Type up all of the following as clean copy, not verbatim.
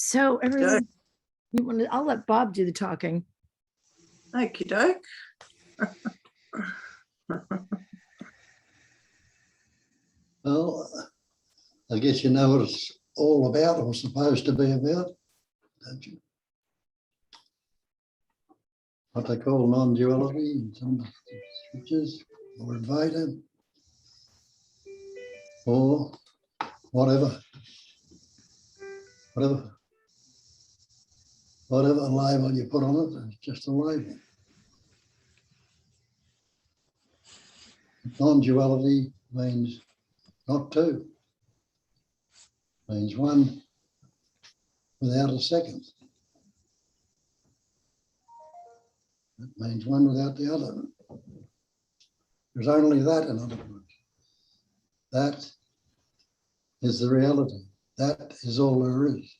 So everyone, I'll let Bob do the talking. Okie doke. Well, I guess you know what it's all about, or supposed to be about, don't you? What they call non-duality in some scriptures, or Advaita, or whatever label you put on it, it's just a label. Non-duality means not two, means one without a second. It means one without the other. There's only that, in other words. That is the reality. That is all there is.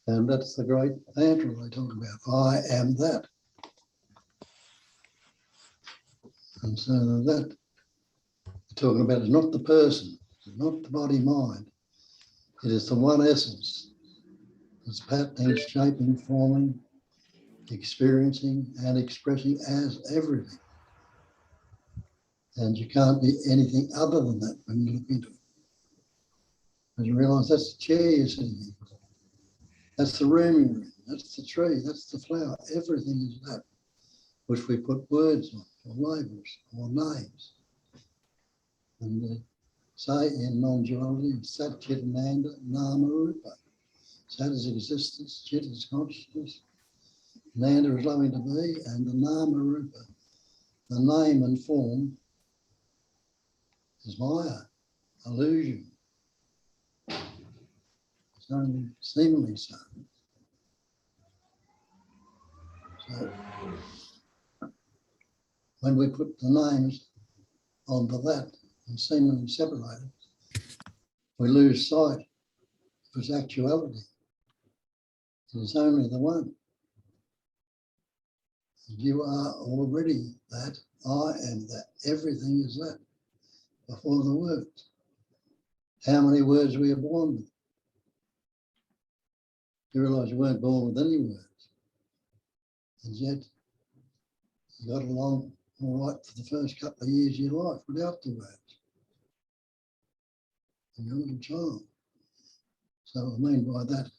And that's the great mantra they talk about. I am that. And so that they're talking about is not the person, not the body mind. It is the one essence. It's patterning, shaping, forming, experiencing and expressing as everything. And you can't be anything other than that when you look into it. And you realise that's the chair you're sitting in. That's the room you're in. That's the tree. That's the flower. Everything is that, which we put words on, or labels, or names. And they say in non-duality, Sat Chit Ananda Nama Rupa. Sat is existence, Chit is consciousness, Nanda is loving to be, and the Nama Rupa, the name and form, is Maya, illusion. It's only seemingly so. So when we put the names onto that and seemingly separate it, we lose sight of its actuality. It is only the one. And you are already that. I am that. Everything is that before the words. How many words we are born with? You realise you weren't born with any words. And yet, you got along all right for the first couple of years of your life without the words. And you're a little child. So I mean by that,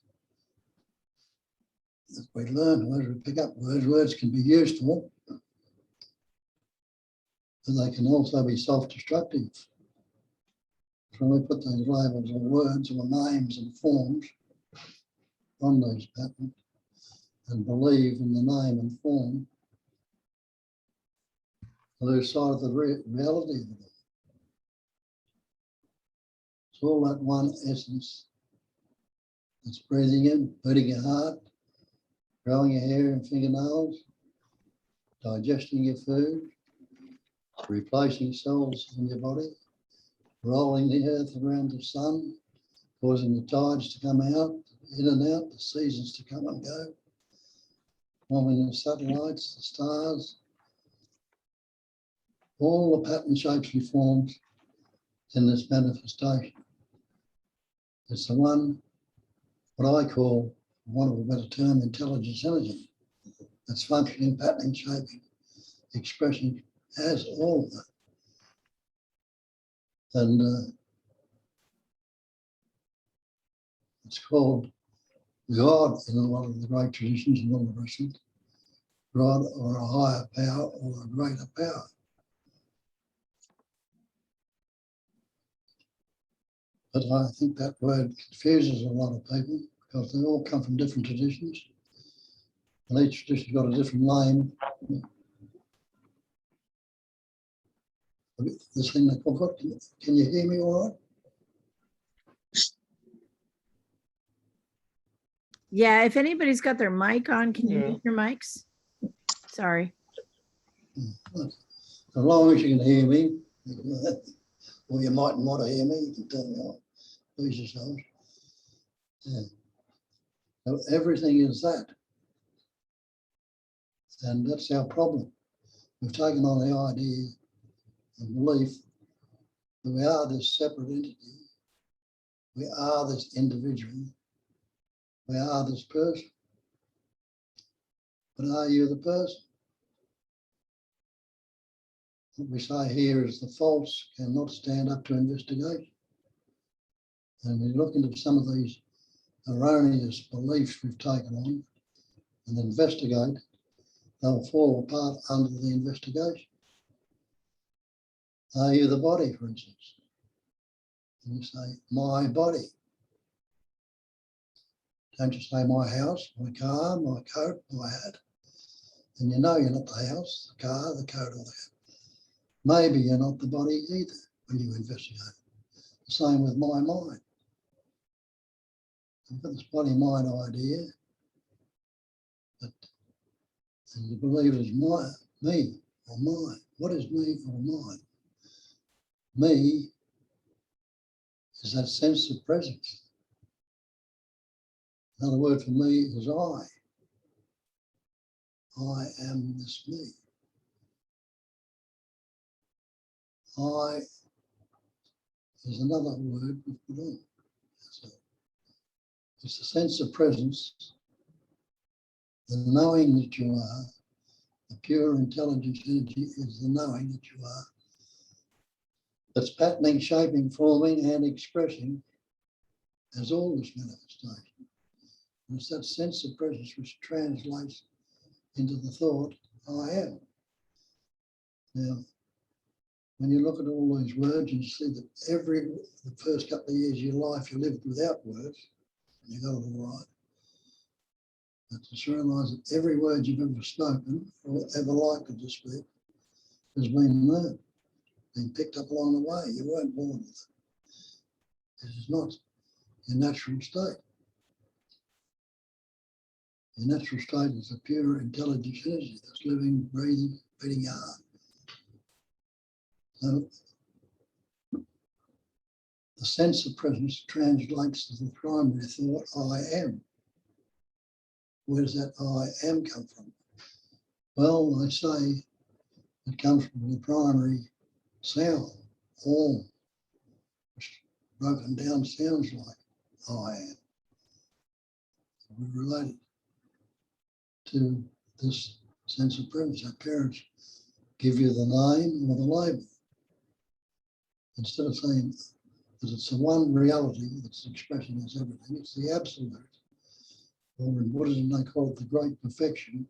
if we learn words, we pick up words, words can be useful, but they can also be self-destructive. When we put those labels or words or names and forms on those patterns and believe in the name and form, we lose sight of the reality of it. It's all that one essence that's breathing in, beating your heart, growing your hair and fingernails, digesting your food, replacing cells in your body, rolling the earth around the sun, causing the tides to come out, in and out, the seasons to come and go, forming the satellites, the stars, all the pattern shapes and forms in this manifestation. It's the one, what I call, for want of a better term, intelligence energy. That's functioning, patterning, shaping, expressing as all that. And it's called God in a lot of the great traditions and all the rest of it. God or a higher power or a greater power. But I think that word confuses a lot of people because they all come from different traditions. And each tradition's got a different name. This thing they call God, can you hear me all right? Yeah, if anybody's got their mic on, can you mute your mics? Sorry. As long as you can hear me, or you mightn't want to hear me, you can turn me on. Please yourselves. Yeah. So everything is that. And that's our problem. We've taken on the idea and belief that we are this separate entity We are this individual. We are this person. But are you the person? What we say here is the false cannot stand up to investigation. And we look into some of these erroneous beliefs we've taken on and investigate, they'll fall apart under the investigation. Are you the body, for instance? And you say, my body. Don't you say my house, my car, my coat, my hat. And you know you're not the house, the car, the coat, or the hat. Maybe you're not the body either when you investigate. The same with my mind. I've got this body-mind idea, but and you believe it is me or mine. What is me or mine? Me is that sense of presence. Another word for me is I. I am this me. I is another word we put on. So it's the sense of presence, the knowing that you are, the pure intelligence energy is the knowing that you are. That's patterning, shaping, forming, and expressing as all this manifestation. And it's that sense of presence which translates into the thought, I am. Now, when you look at all these words and you see that the first couple of years of your life you lived without words, and you got it all right, but just realise that every word you've ever spoken or ever likely to speak has been learned, been picked up along the way. You weren't born with it. This is not your natural state. Your natural state is a pure intelligence energy that's living, breathing, beating your heart. So the sense of presence translates to the primary thought, I am. Where does that I am come from? Well, they say it comes from the primary sound, Om, which broken down sounds like I am. We relate it to this sense of presence. Our parents give you the name or the label. Instead of saying that it's the one reality that's expressing us everything, it's the absolute. Or in Buddhism, they call it the great perfection.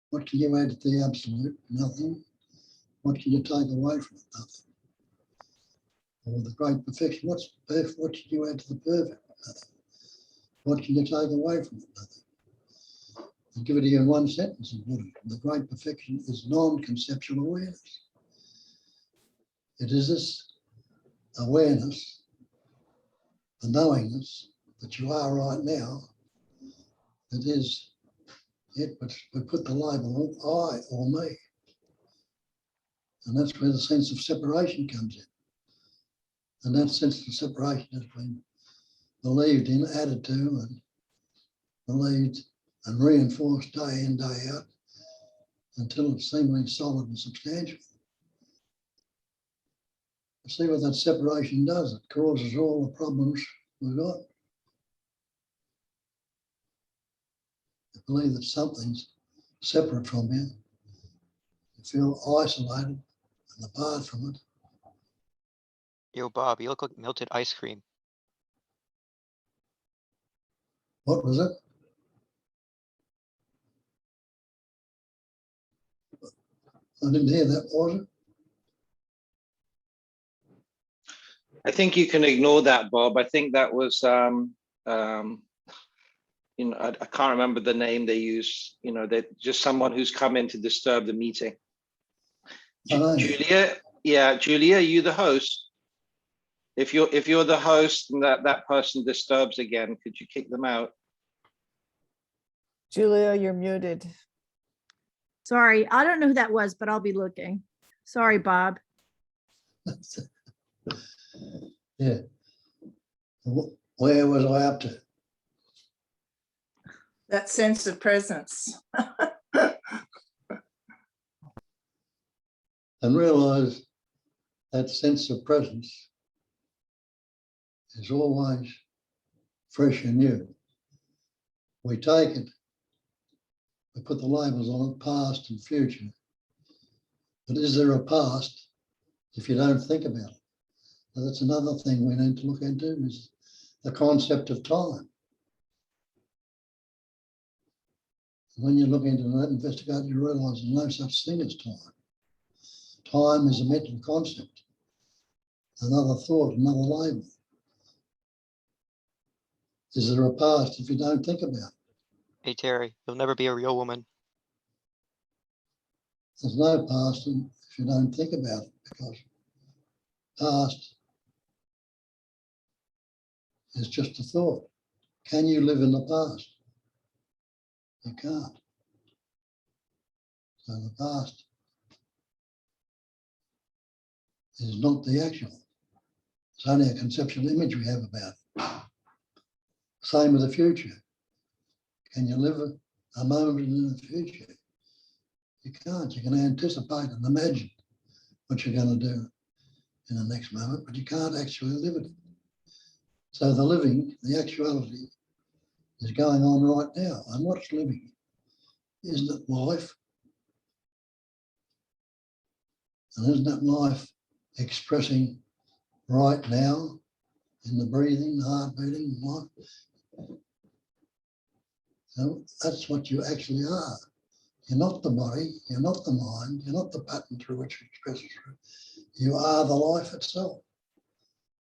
What can you add to the absolute? Nothing. What can you take away from it? Nothing. Or the great perfection, what can you add to the perfect? Nothing. What can you take away from it? Nothing. I'll give it to you in one sentence in Buddhism. The great perfection is non-conceptual awareness. It is this awareness, the knowingness that you are right now, that is it, but we put the label on I or me. And that's where the sense of separation comes in. And that sense of separation has been believed in, added to, and believed and reinforced day in, day out until it's seemingly solid and substantial. See what that separation does. It causes all the problems we've got. You believe that something's separate from you. You feel isolated and apart from it. Yo, Bob, you look like melted ice cream. What was it? I didn't hear that, was it? I think you can ignore that, Bob. I think that was, you know, I can't remember the name they use. You know, that just someone who's come in to disturb the meeting. Julia, yeah, Julia, are you the host? If you're the host and that person disturbs again, could you kick them out? Julia, you're muted. Sorry, I don't know who that was, but I'll be looking. Sorry, Bob. Yeah. Where was I up to? That sense of presence. And realise that sense of presence is always fresh and new. We take it, we put the labels on it, past and future. But is there a past if you don't think about it? Now, that's another thing we need to look into, is the concept of time. When you look into that, investigate, you realise there's no such thing as time. Time is a mental concept, another thought, another label. Is there a past if you don't think about it? Hey, Terry, you'll never be a real woman. There's no past if you don't think about it, because past is just a thought. Can you live in the past? You can't. So the past is not the actual. It's only a conceptual image we have about it. Same with the future. Can you live a moment in the future? You can't. You can anticipate and imagine what you're going to do in the next moment, but you can't actually live it. So the living, the actuality, is going on right now. And what's living? Isn't it life? And isn't that life expressing right now in the breathing, the heart beating, life? So that's what you actually are. You're not the body, you're not the mind, you're not the pattern through which you express it through. You are the life itself.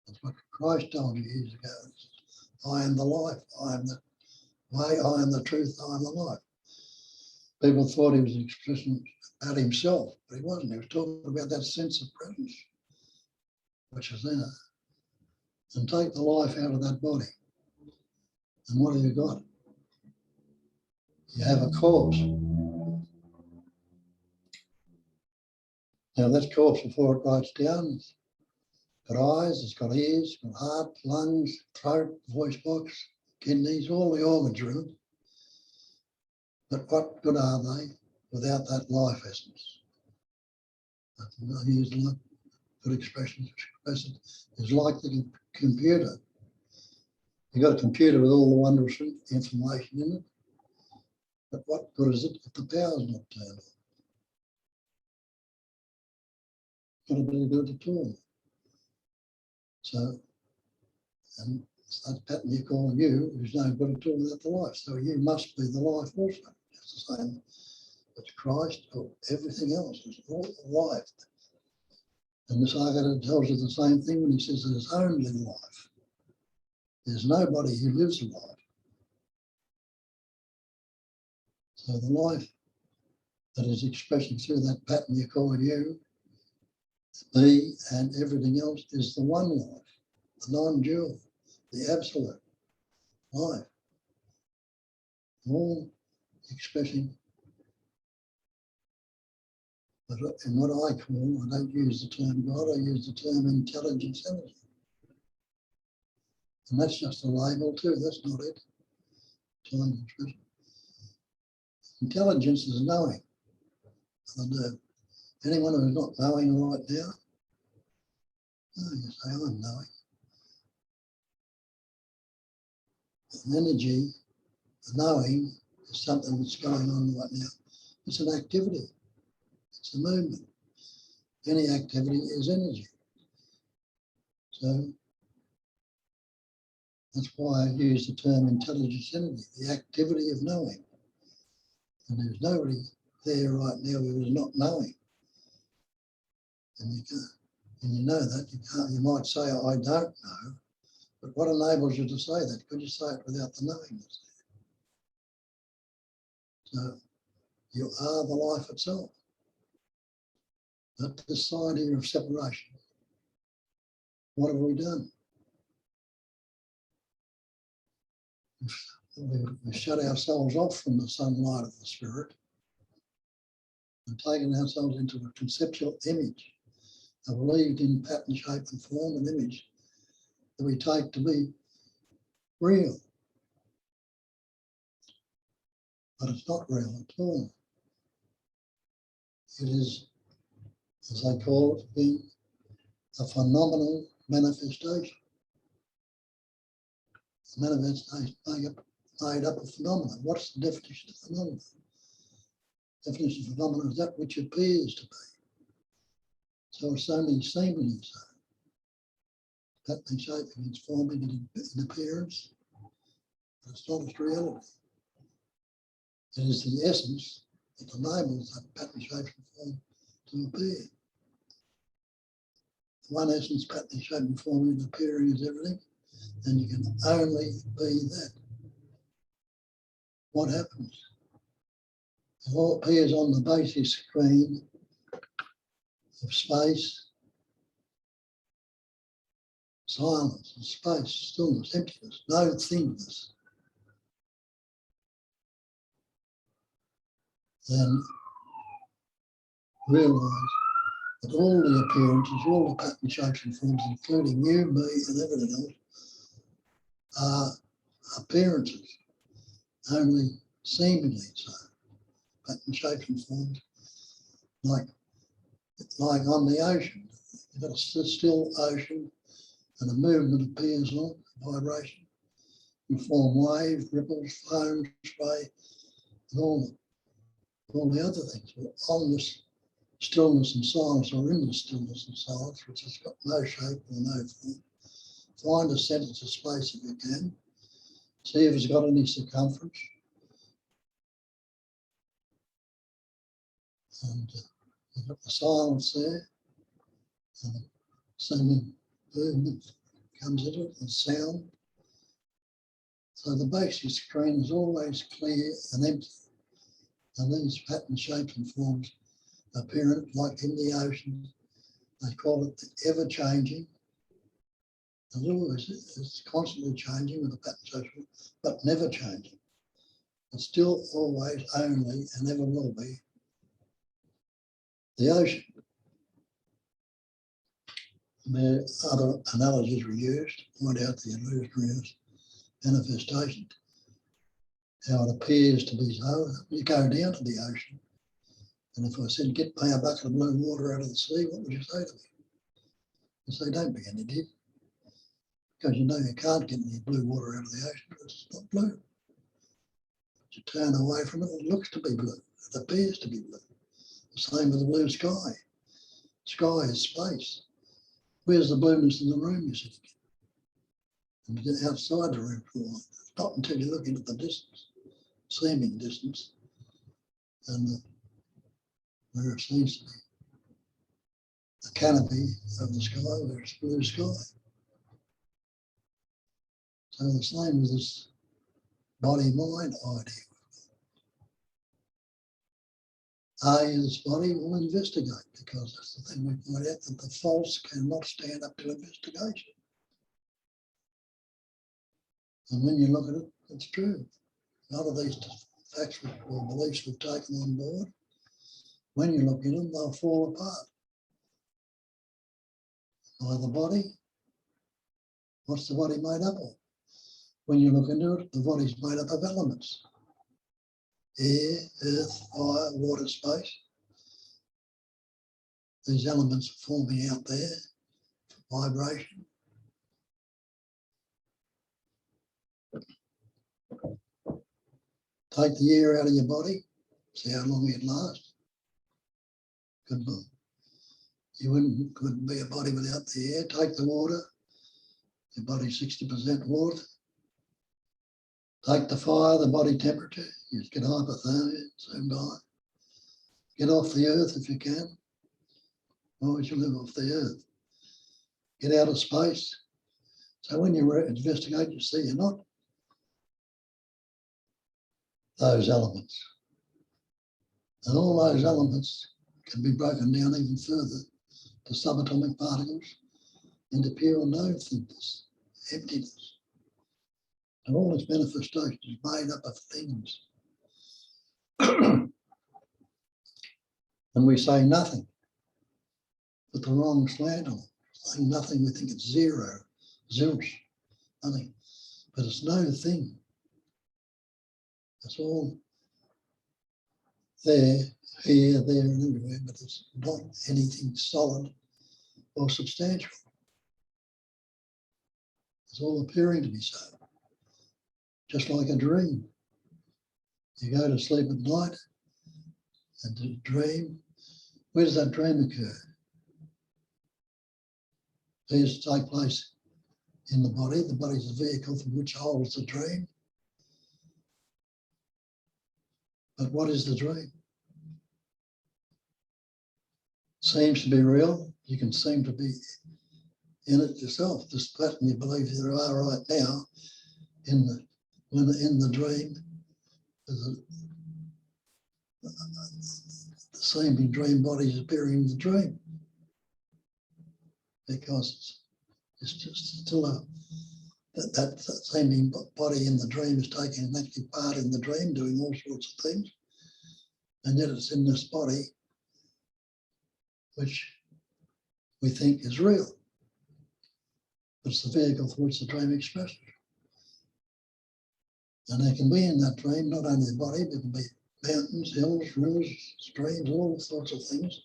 That's what Christ told you years ago. I am the life, I am the way, I am the truth, I am the life. People thought he was expressing about himself, but he wasn't. He was talking about that sense of presence, which is in it. And take the life out of that body. And what have you got? You have a corpse. Now that corpse, before it writes down, it's got eyes, it's got ears, it's got heart, lungs, throat, voice box, kidneys, all the organs are in it. But what good are they without that life essence? I use good expressions. It's like the computer. You've got a computer with all the wondrous information in it. But what good is it if the power's not turned on? It's got to be good at all. So, and that pattern you call you is no good at all without the life. So you must be the life also. It's the same with Christ or everything else. It's all life. And this argument tells you the same thing when he says there's only life. There's nobody who lives a life. So the life that is expressing through that pattern you call you, me, and everything else is the one life, the non-dual, the absolute life. All expressing, but in what I call, I don't use the term God, I use the term intelligence energy. And that's just a label too, that's not it. Intelligence is knowing. And anyone who's not knowing right now, you say, I'm knowing. And energy, knowing, is something that's going on right now. It's an activity. It's a movement. Any activity is energy. So that's why I use the term intelligence energy, the activity of knowing. And there's nobody there right now who is not knowing. And you can't, and you know that, you might say, I don't know, but what enables you to say that? Could you say it without the knowingness? So you are the life itself. But this idea of separation, what have we done? We've shut ourselves off from the sunlight of the spirit and taken ourselves into a conceptual image, a believed in pattern, shape and form and image that we take to be real. But it's not real at all. It is, as they call it, being a phenomenal manifestation. manifestation made up of phenomena. What's the definition of phenomena? Definition of phenomena is that which appears to be. So it's only seemingly so. Pattern, shaping, its forming in appearance. But it's not its reality. It is the essence that enables that pattern, shape, and form to appear. One essence, pattern, shape, and form, and appearing is everything, and you can only be that. What happens? It all appears on the basic screen of space, silence, and space, stillness, emptiness, no thingness. Then realise that all the appearances, all the pattern, shapes and forms, including you, me and everything else, are appearances, only seemingly so. Pattern, shapes and forms, like on the ocean. You've got a still ocean and a movement appears on, vibration. You form waves, ripples, foam, spray, and all the other things. But on this stillness and silence, or in the stillness and silence, which has got no shape or no form, find a sentence of space if you can. See if it's got any circumference. And you've got the silence there, and the seeming movement comes into it, and sound. So the basic screen is always clear and empty. And these patterns, shapes and forms appear like in the ocean. They call it the ever-changing. It's constantly changing with the pattern, shapes, but never changing. It's still always only and ever will be the ocean. There are other analogies were used to point out the illusionary manifestation, how it appears to be so. You go down to the ocean, and if I said, get me a bucket of blue water out of the sea, what would you say to me? You say, don't be an idiot, because you know you can't get any blue water out of the ocean because it's not blue. But you turn away from it, it looks to be blue, it appears to be blue. The same with the blue sky. Sky is space. Where's the blueness in the room you're sitting in? And you get outside the room for a while. Not until you're looking at the distance, seeming distance, and where it seems to be the canopy of the sky, where it's blue sky. So the same with this body-mind idea. Are you this body? We'll investigate, because that's the thing we point out, that the false cannot stand up to investigation. And when you look at it, it's true. A lot of these facts or beliefs we've taken on board, when you look at them, they'll fall apart. By the body, what's the body made up of? When you look into it, the body's made up of elements. Air, earth, fire, water, space. These elements are forming out there for vibration. Take the air out of your body, see how long it lasts. Good book. You couldn't be a body without the air. Take the water, your body's 60% water. Take the fire, the body temperature, you get hypothermia, soon die. Get off the earth if you can. Why would you live off the earth? Get out of space. So when you investigate, you see you're not those elements. And all those elements can be broken down even further to subatomic particles into pure no-thingness, emptiness. And all this manifestation is made up of things. And we say nothing, but the wrong slant on it. Saying nothing, we think it's zero, zilch, nothing. But it's no thing. It's all there, here, there, and everywhere, but it's not anything solid or substantial. It's all appearing to be so. just like a dream. You go to sleep at night and you dream. Where does that dream occur? It has to take place in the body. The body is the vehicle from which holds the dream. But what is the dream? Seems to be real. You can seem to be in it yourself. This pattern you believe you are right now in the dream. The seeming dream body is appearing in the dream because it's just still that seeming body in the dream is taking an active part in the dream, doing all sorts of things, and yet it's in this body which we think is real. It's the vehicle for which the dream expresses. And there can be in that dream not only the body, but it can be mountains, hills, rivers, streams, all sorts of things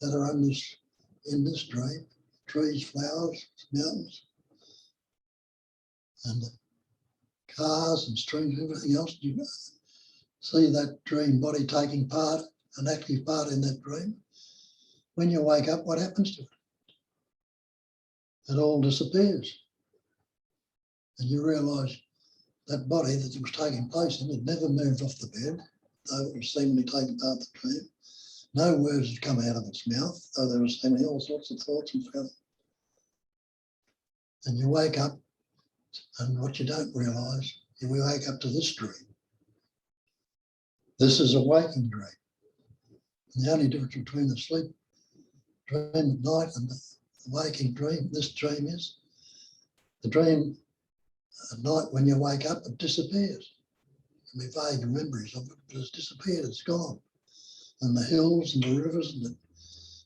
that are in this dream. Trees, flowers, mountains, and cars and streams, everything else. You see that dream body taking part, an active part in that dream. When you wake up, what happens to it? It all disappears. And you realise that body that it was taking place in had never moved off the bed, though it was seemingly taking part in the dream. No words had come out of its mouth, though there was seemingly all sorts of thoughts and feelings. And you wake up, and what you don't realise, you wake up to this dream. This is a waking dream. And the only difference between the sleep dream at night and the waking dream, this dream is, the dream at night when you wake up, it disappears. You may vague memories of it, but it's disappeared, it's gone. And the hills and the rivers and the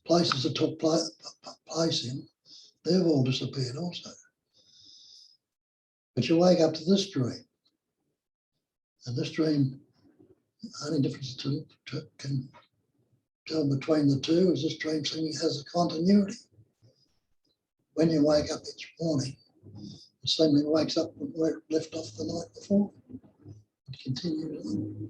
places that took place in, they've all disappeared also. But you wake up to this dream. And this dream, the only difference can tell between the two is this dream seemingly has a continuity. When you wake up each morning, it seemingly wakes up where it left off the night before. It continues on.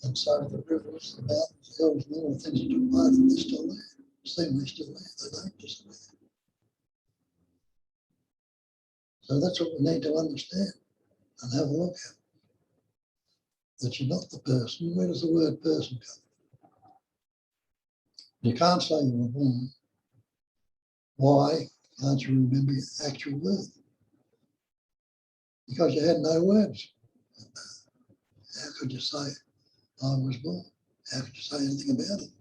And so the rivers, the mountains, the hills, and all the things that took part in, they're still there. Seemingly still there. They don't disappear. So that's what we need to understand and have a look at. That you're not the person. Where does the word person come from? You can't say you were born. Why can't you remember your actual birth? Because you had no words. How could you say I was born? How could you say anything about it?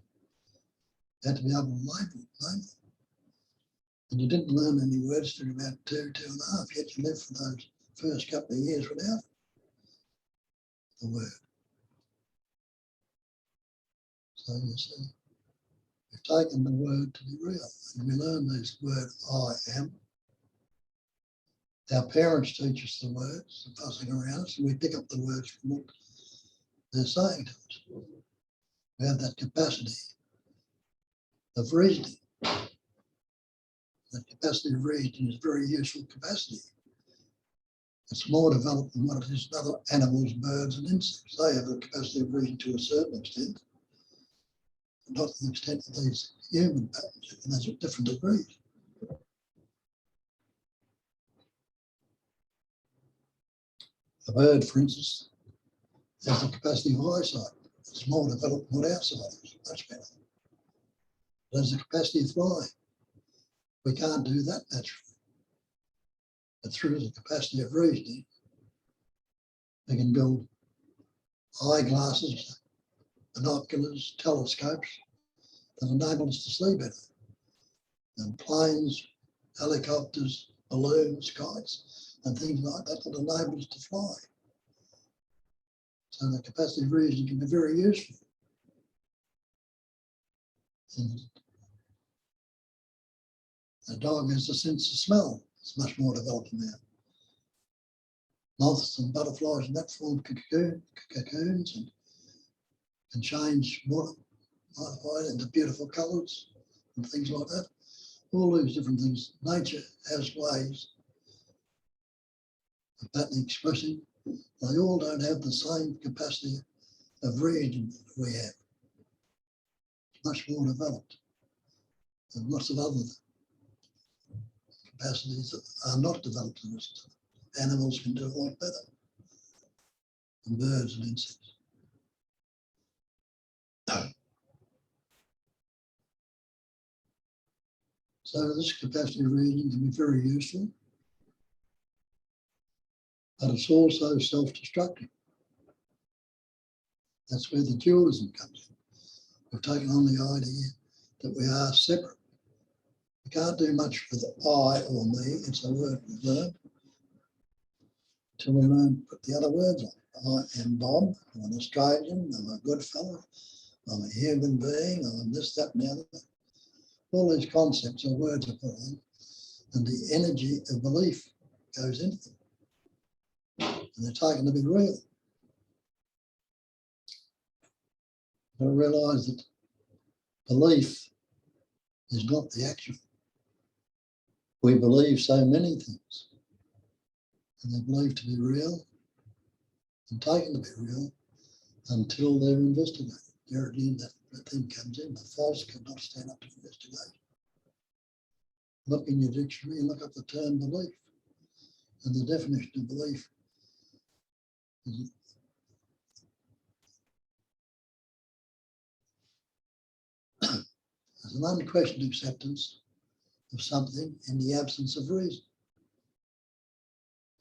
You had to be able to name it. And you didn't learn any words till about 2.5, yet you lived for those first couple of years without the word. So you see, we've taken the word to be real, and we learn this word I am. Our parents teach us the words, fussing around us, and we pick up the words from what they're saying to us. We have that capacity of reasoning. The capacity of reasoning is a very useful capacity. It's more developed than what it is in other animals, birds and insects. They have the capacity of reasoning to a certain extent, but not to the extent of these human patterns, and that's at different degrees. A bird, for instance, has the capacity of eyesight. It's more developed than what our sight is, much better. It has the capacity of flying. We can't do that naturally. But through the capacity of reasoning, we can build eyeglasses, binoculars, telescopes that enable us to see better. And planes, helicopters, balloons, kites, and things like that that enable us to fly. So the capacity of reasoning can be very useful. And a dog has a sense of smell. It's much more developed than that. Moths and butterflies and that form cocoons and can change water, modify it into beautiful colours and things like that. All these different things. Nature has ways a pattern expressing, they all don't have the same capacity of reasoning that we have. It's much more developed. And lots of other capacities that are not developed in this. Animals can do a lot better than birds and insects. So this capacity of reasoning can be very useful, but it's also self-destructive. That's where the dualism comes in. We've taken on the idea that we are separate. We can't do much with I or me. It's a word we learn until we learn to put the other words on. I am Bob. I'm an Australian. I'm a good fellow. I'm a human being. I'm this, that, and the other. All these concepts or words are put on, and the energy of belief goes into them. And they're taken to be real. But I realise that belief is not the actual. We believe so many things, and they're believed to be real and taken to be real until they're investigated. There again, that thing comes in. The false cannot stand up to investigation. Look in your dictionary and look up the term belief. And the definition of belief is an unquestioned acceptance of something in the absence of reason.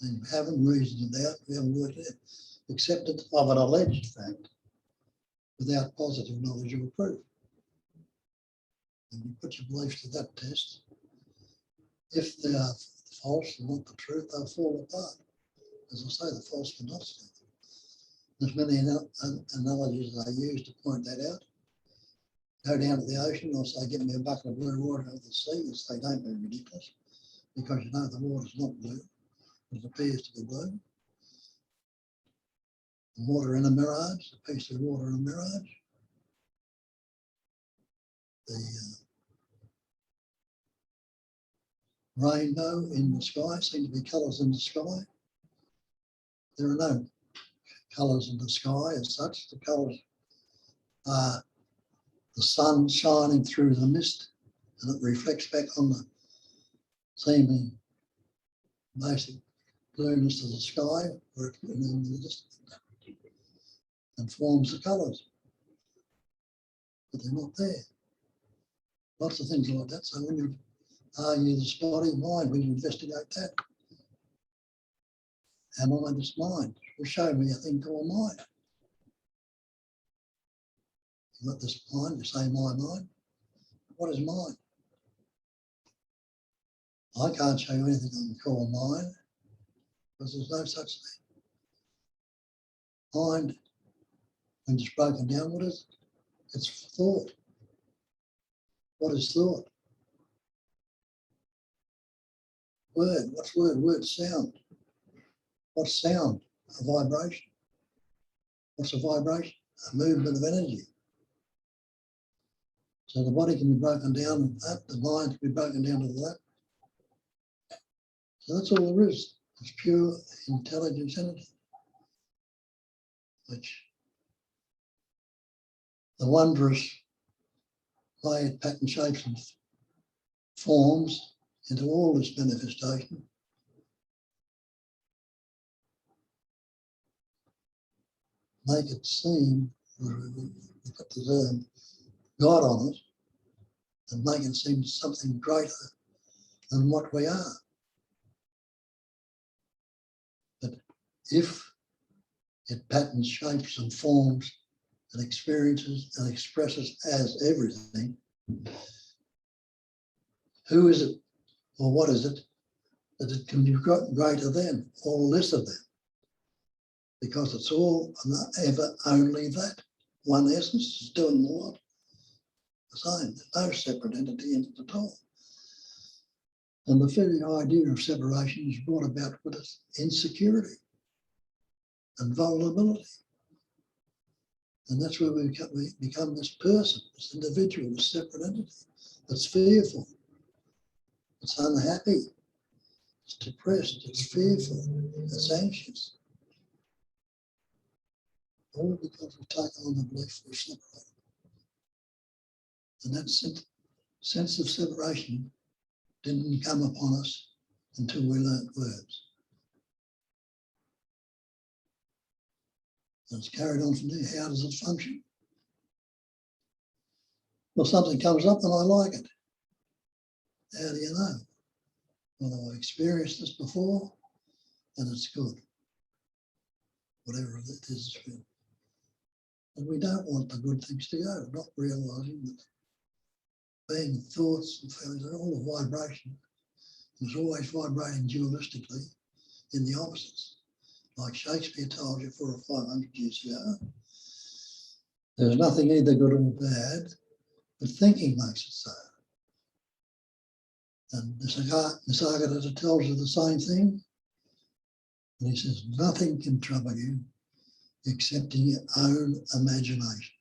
And we haven't reasoned it out, we haven't worked it out. Acceptance of an alleged fact without positive knowledge or proof. And you put your beliefs to that test. If they are false and not the truth, they'll fall apart. As I say, the false cannot stand. There's many analogies I use to point that out. Go down to the ocean, I'll say, get me a bucket of blue water out of the sea. You'll say, don't be ridiculous, because you know the water's not blue. It appears to be blue. The water in a mirage, the piece of water in a mirage. The rainbow in the sky, seem to be colours in the sky. There are no colours in the sky as such. The colours are the sun shining through the mist, and it reflects back on the seeming basic blueness of the sky, where it's in the distance, and forms the colours. But they're not there. Lots of things like that. So when you argue this body mind, when you investigate that, our mind is mind. Well, show me a thing called mind. You've got this mind, you say my mind. What is mind? I can't show you anything I can call mind, because there's no such thing. Mind, when it's broken down, what is it? It's thought. What is thought? Word. What's word? Word sound. What's sound? A vibration. What's a vibration? A movement of energy. So the body can be broken down to that, the mind can be broken down to that. So that's all there is. It's pure intelligence energy, which the wondrous way it pattern shapes and forms into all this manifestation make it seem, we put the term God on it, and make it seem something greater than what we are. But if it patterns, shapes and forms and experiences and expresses as everything, who is it or what is it that it can be greater than or lesser than? Because it's all and ever only that. One essence is doing the lot. The same. There's no separate entity in it at all. And the very idea of separation is brought about with its insecurity and vulnerability. And that's where we become this person, this individual, this separate entity that's fearful, it's unhappy, it's depressed, it's fearful, it's anxious. All because we've taken on the belief we're separated. And that sense of separation didn't come upon us until we learnt words. And it's carried on from there. How does it function? Well, something comes up and I like it. How do you know? Well, I've experienced this before and it's good. Whatever it is. And we don't want the good things to go, not realising that being thoughts and feelings are all a vibration. It's always vibrating dualistically in the opposites. Like Shakespeare told you 400 or 500 years ago, there's nothing either good or bad, but thinking makes it so. And Nisargadatta tells you the same thing. And he says, nothing can trouble you except in your own imagination.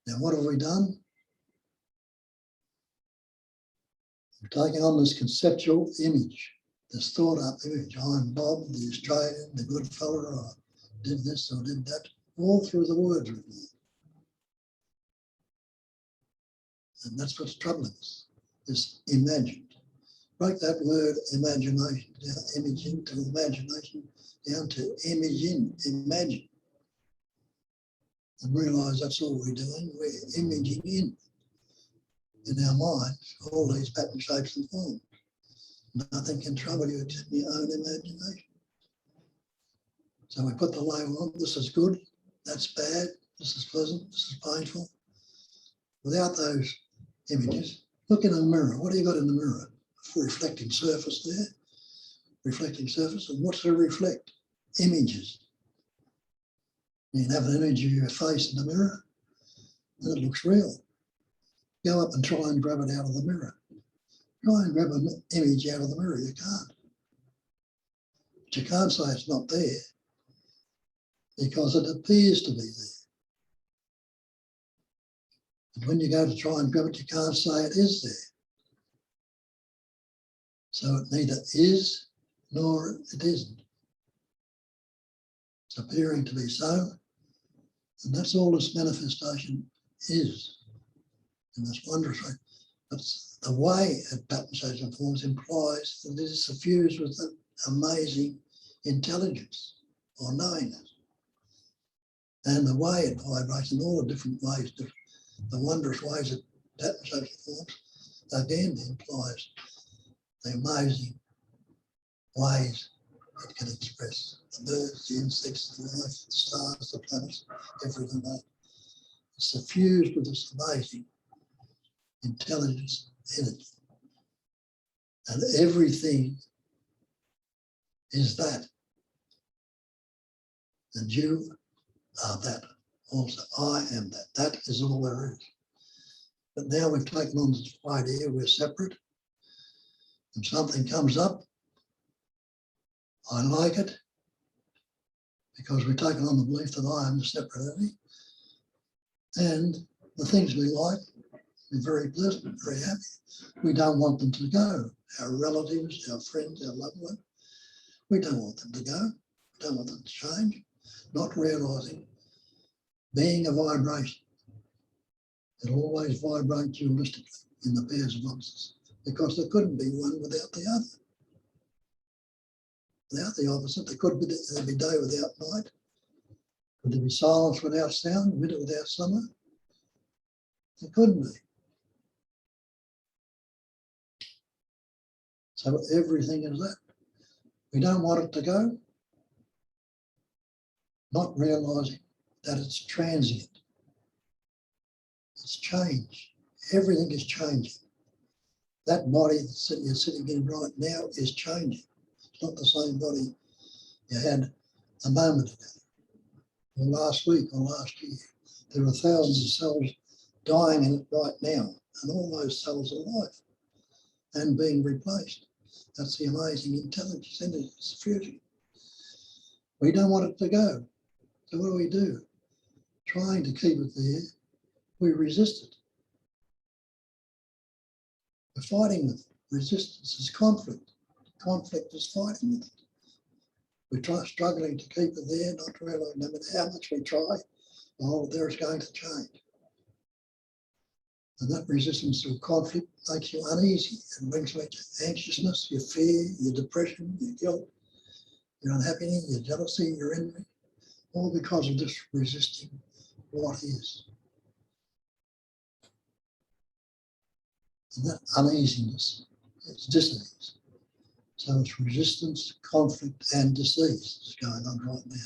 Now, what have we done? We've taken on this conceptual image, this thought up image. I'm Bob, the Australian, the good fella, I did this or did that, all through the words written. And that's what's troubling us, this imagined. Break that word imagination down, imaging to imagination, down to imaging, imagine. And realise that's all we're doing, we're imaging in our minds, all these pattern shapes and forms. Nothing can trouble you except your own imagination. So we put the label on, this is good, that's bad, this is pleasant, this is painful. Without those images, look in a mirror. What do you got in the mirror? A reflecting surface there, reflecting surface. And what's to reflect? Images. You can have an image of your face in the mirror and it looks real. Go up and try and grab it out of the mirror. Try and grab an image out of the mirror, you can't. But you can't say it's not there because it appears to be there. And when you go to try and grab it, you can't say it is there. So it neither is nor it isn't. It's appearing to be so, and that's all this manifestation is. In this wondrous way. That's the way it pattern shapes and forms implies that it is suffused with an amazing intelligence or knowingness. And the way it vibrates in all the different ways, the wondrous ways it pattern shapes and forms, again implies the amazing ways it can express the birds, the insects, the life, the stars, the planets, everything like that. It's suffused with this amazing intelligence in it. And everything is that. And you are that also. I am that. That is all there is. But now we've taken on this idea we're separate. And something comes up, I like it, because we've taken on the belief that I am the separate entity. And the things we like, we're very pleasant, very happy. We don't want them to go. Our relatives, our friends, our loved ones, we don't want them to go. We don't want them to change. Not realising being a vibration, it always vibrates dualistically in the pairs of opposites, because there couldn't be one without the other. Without the opposite, there'd be day without night. Could there be silence without sound, winter without summer? There couldn't be. So everything is that. We don't want it to go, not realising that it's transient. It's change. Everything is changing. That body that you're sitting in right now is changing. It's not the same body you had a moment ago, or last week, or last year. There are thousands of cells dying in it right now, and all those cells are life and being replaced. That's the amazing intelligence in it, it's fusion. We don't want it to go. So what do? Trying to keep it there, we resist it. We're fighting with it. Resistance is conflict. Conflict is fighting with it. We're struggling to keep it there, not realising no matter how much we try, the whole there is going to change. And that resistance to conflict makes you uneasy and brings you into anxiousness, your fear, your depression, your guilt, your unhappiness, your jealousy, your envy, all because of this resisting what is. And that uneasiness is dis-ease. So it's resistance, conflict, and disease is going on right now.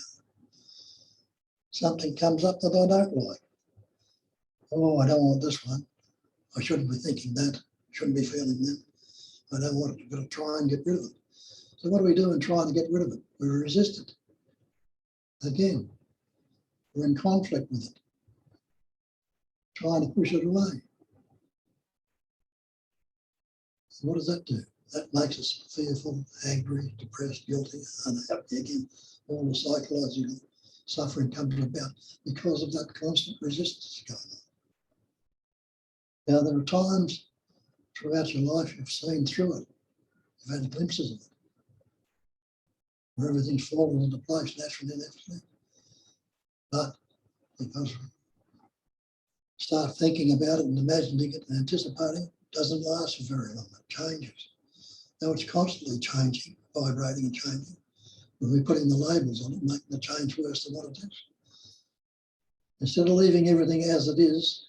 Something comes up that I don't like. Oh, I don't want this one. I shouldn't be thinking that, shouldn't be feeling that. I don't want it, I've got to try and get rid of it. So what do we do in trying to get rid of it? We resist it. Again, we're in conflict with it, trying to push it away. So what does that do? That makes us fearful, angry, depressed, guilty, unhappy again. All the psychological suffering comes about because of that constant resistance going on. Now, there are times throughout your life you've seen through it. You've had glimpses of it, where everything's fallen into place naturally and effortlessly. But because we start thinking about it and imagining it and anticipating, it doesn't last for very long. It changes. Now it's constantly changing, vibrating and changing. When we're putting the labels on it, making the change worse than what it is. Instead of leaving everything as it is,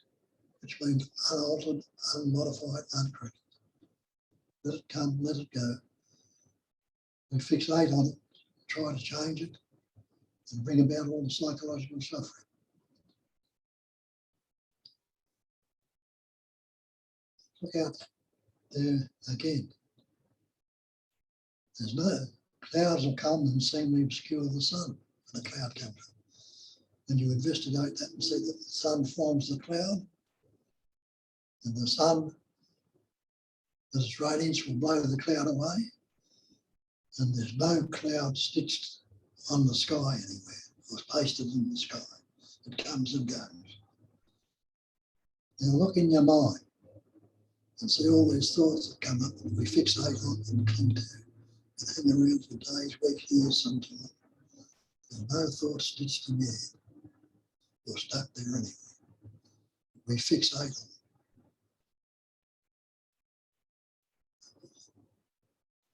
which means unaltered, unmodified, uncorrected. Let it come, let it go. We fixate on it, try to change it, and bring about all the psychological suffering. Look out there again. There's no clouds will come and seemingly obscure the sun when a cloud comes up. And you investigate that and see that the sun forms the cloud, and the sun, as its radiance, will blow the cloud away, and there's no cloud stitched on the sky anywhere or pasted in the sky. It comes and goes. Now look in your mind and see all these thoughts that come up and we fixate on and cling to. And hang around for days, weeks, years, sometimes. There's no thought stitched in there. You're stuck there anyway. We fixate on it.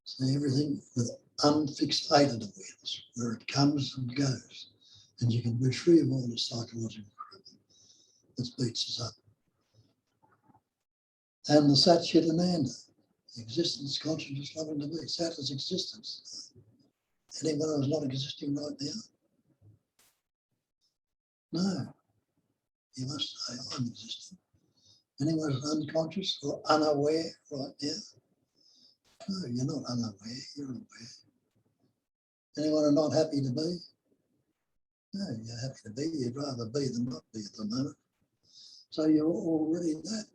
See everything with unfixated awareness, where it comes and goes. And you can be free of all the psychological crap that beats us up. And the Sat Chit Ananda, existence, consciousness, loving to be. Sat is existence. Anyone who's not existing right now? No. You must say, I'm existing. Anyone who's unconscious or unaware right now? No, you're not unaware, you're aware. Anyone who's not happy to be? No, you're happy to be. You'd rather be than not be at the moment. So you're already that.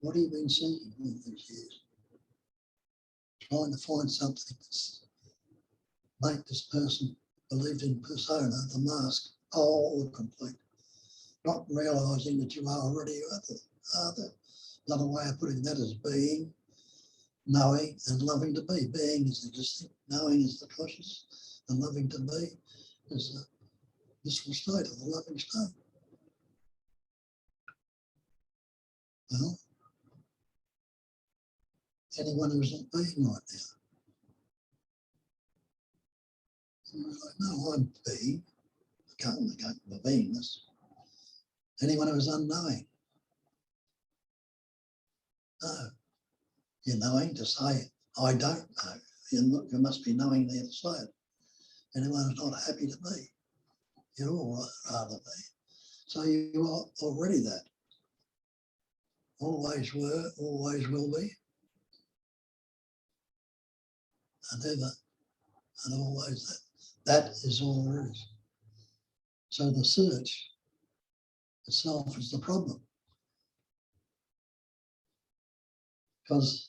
What have you been seeking all these years? Trying to find something that's make this person believed in persona, the mask, whole or complete. Not realising that you are already other. Another way of putting that is being, knowing and loving to be. Being is existing, knowing is the conscious, and loving to be is the blissful state of the loving state. Well, anyone who's not being right now. And we're like, no, I'm being. I can't negate my beingness. Anyone who's unknowing. No. You're knowing to say, I don't know. You must be knowing there to say it. Anyone who's not happy to be. You're all rather be. So you are already that. Always were, always will be. And ever and always that. That is all there is. So the search itself is the problem. Because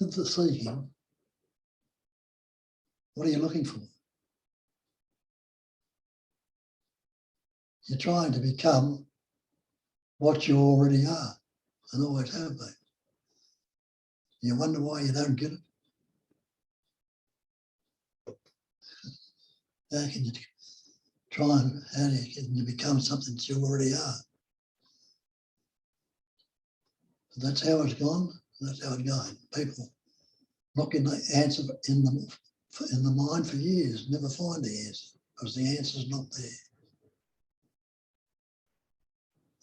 in the seeking, what are you looking for? You're trying to become what you already are. and always have been. You wonder why you don't get it? How can you try and how do you become something that you already are? But that's how it's gone. That's how it's going. People look in the answer in the mind for years, never find the answer because the answer's not there.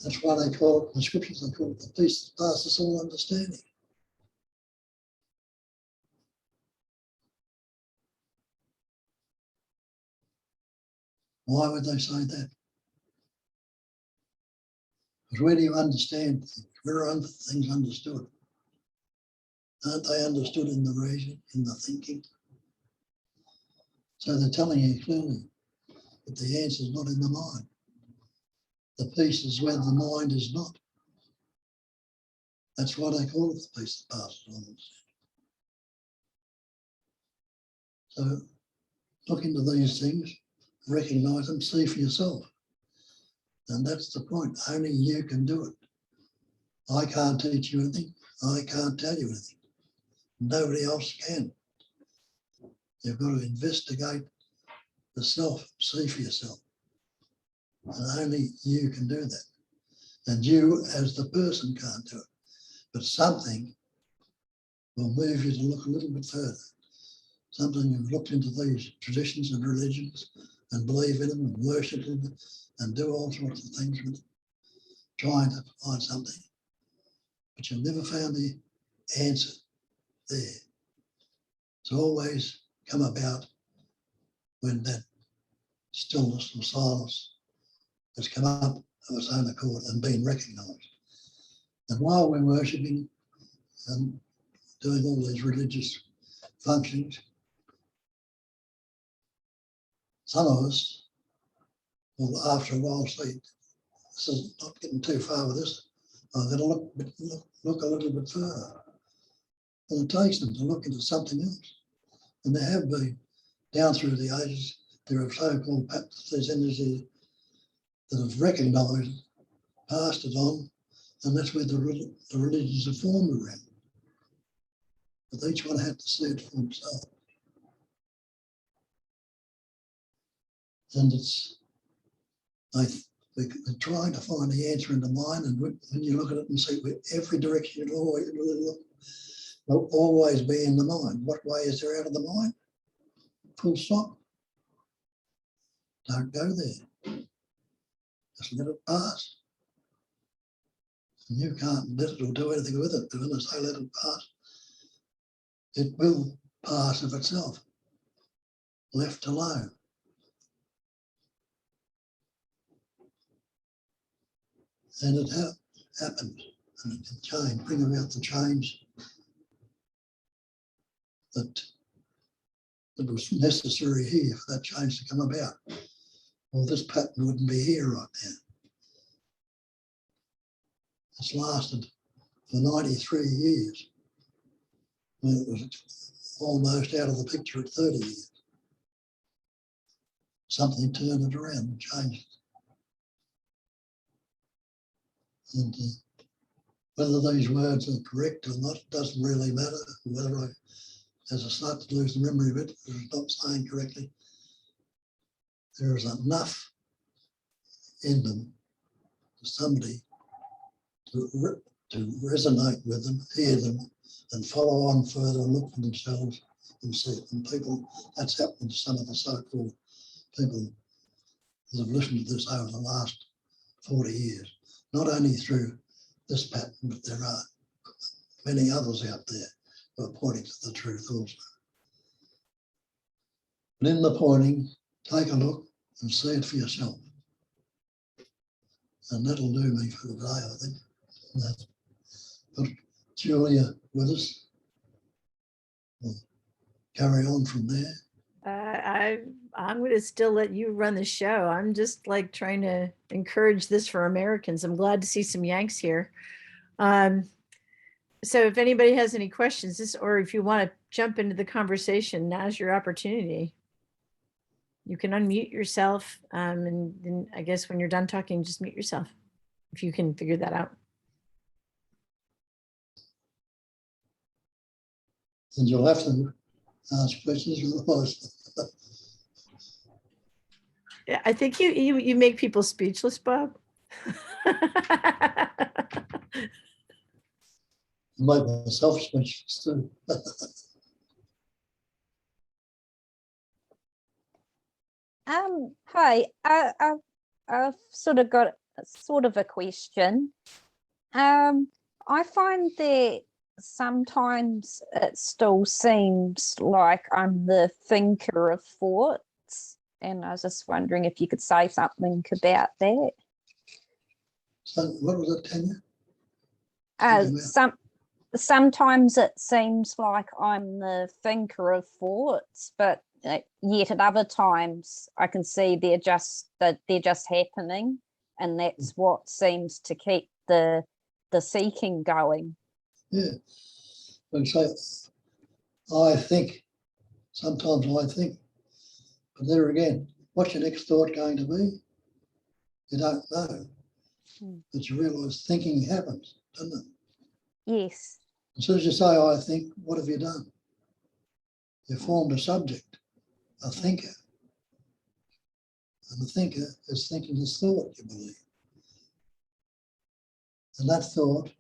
That's why they call it, the scriptures, they call it the peace that passes all understanding. Why would they say that? Because where do you understand things? Where are things understood? Aren't they understood in the reason, in the thinking? So they're telling you clearly that the answer is not in the mind. The peace is where the mind is not. That's why they call it the peace that passes all understanding. So look into these things, recognise them, see for yourself. And that's the point. Only you can do it. I can't teach you anything. I can't tell you anything. Nobody else can. You've got to investigate the self, see for yourself. And only you can do that. And you as the person can't do it. But something will move you to look a little bit further. Something you've looked into these traditions and religions and believe in them and worship them and do all sorts of things with them, trying to find something. But you've never found the answer there. It's always come about when that stillness or silence has come up of its own accord and been recognised. And while we're worshipping and doing all these religious functions, some of us will after a while say, this is not getting too far with this. I'm going to look a little bit further. And it takes them to look into something else. And there have been, down through the ages, there are so-called there's energy that have recognised, passed it on, and that's where the religions are formed around. But each one had to see it for himself. And they're trying to find the answer in the mind, and when you look at it and see every direction you always look, will always be in the mind. What way is there out of the mind? Full stop. Don't go there. Just let it pass. And you can't let it or do anything with it. When I say let it pass, it will pass of itself, left alone. And it happened, and it can change, bring about the change that was necessary here for that change to come about. Well, this pattern wouldn't be here right now. It's lasted for 93 years, when it was almost out of the picture at 30 years. Something turned it around and changed it. And whether these words are correct or not doesn't really matter. Whether as I start to lose the memory of it, because it's not saying correctly, there is enough in them for somebody to resonate with them, hear them, and follow on further and look for themselves and see it. And people, that's happened to some of the so-called people that have listened to this over the last 40 years, not only through this pattern, but there are many others out there who are pointing to the truth also. But in the pointing, take a look and see it for yourself. And that'll do me for today, I think. But Julia with us. We'll carry on from there. I'm going to still let you run the show. I'm just like trying to encourage this for Americans. I'm glad to see some Yanks here. So if anybody has any questions, or if you want to jump into the conversation, now's your opportunity. You can unmute yourself, and then I guess when you're done talking, just mute yourself, if you can figure that out. And you'll have to ask questions otherwise. Yeah, I think you make people speechless, Bob. Make myself speechless too. Hi, I've sort of got a question. I find that sometimes it still seems like I'm the thinker of thoughts, and I was just wondering if you could say something about that. So what was it, Tanya? Talking about- Sometimes it seems like I'm the thinker of thoughts, but yet at other times I can see they're just happening, and that's what seems to keep the seeking going. Yeah. And so I think, sometimes I think, but there again, what's your next thought going to be? You don't know. But you realise thinking happens, doesn't it? Yes. As soon as you say, I think, what have you done? You formed a subject, a thinker. And the thinker is thinking this thought, you believe. And that thought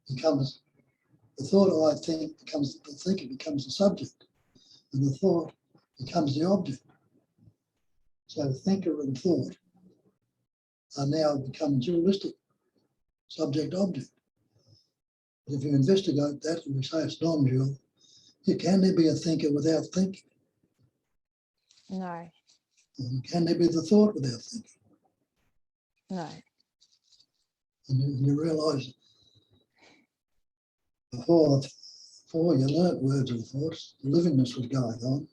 becomes, the thought I think becomes, the thinker becomes the subject. And the thought becomes the object. So thinker and thought are now become dualistic, subject-object. But if you investigate that and you say it's non-dual, can there be a thinker without thinking? No. And can there be the thought without thinking? No. And you realise before you learnt words and thoughts, the livingness was going on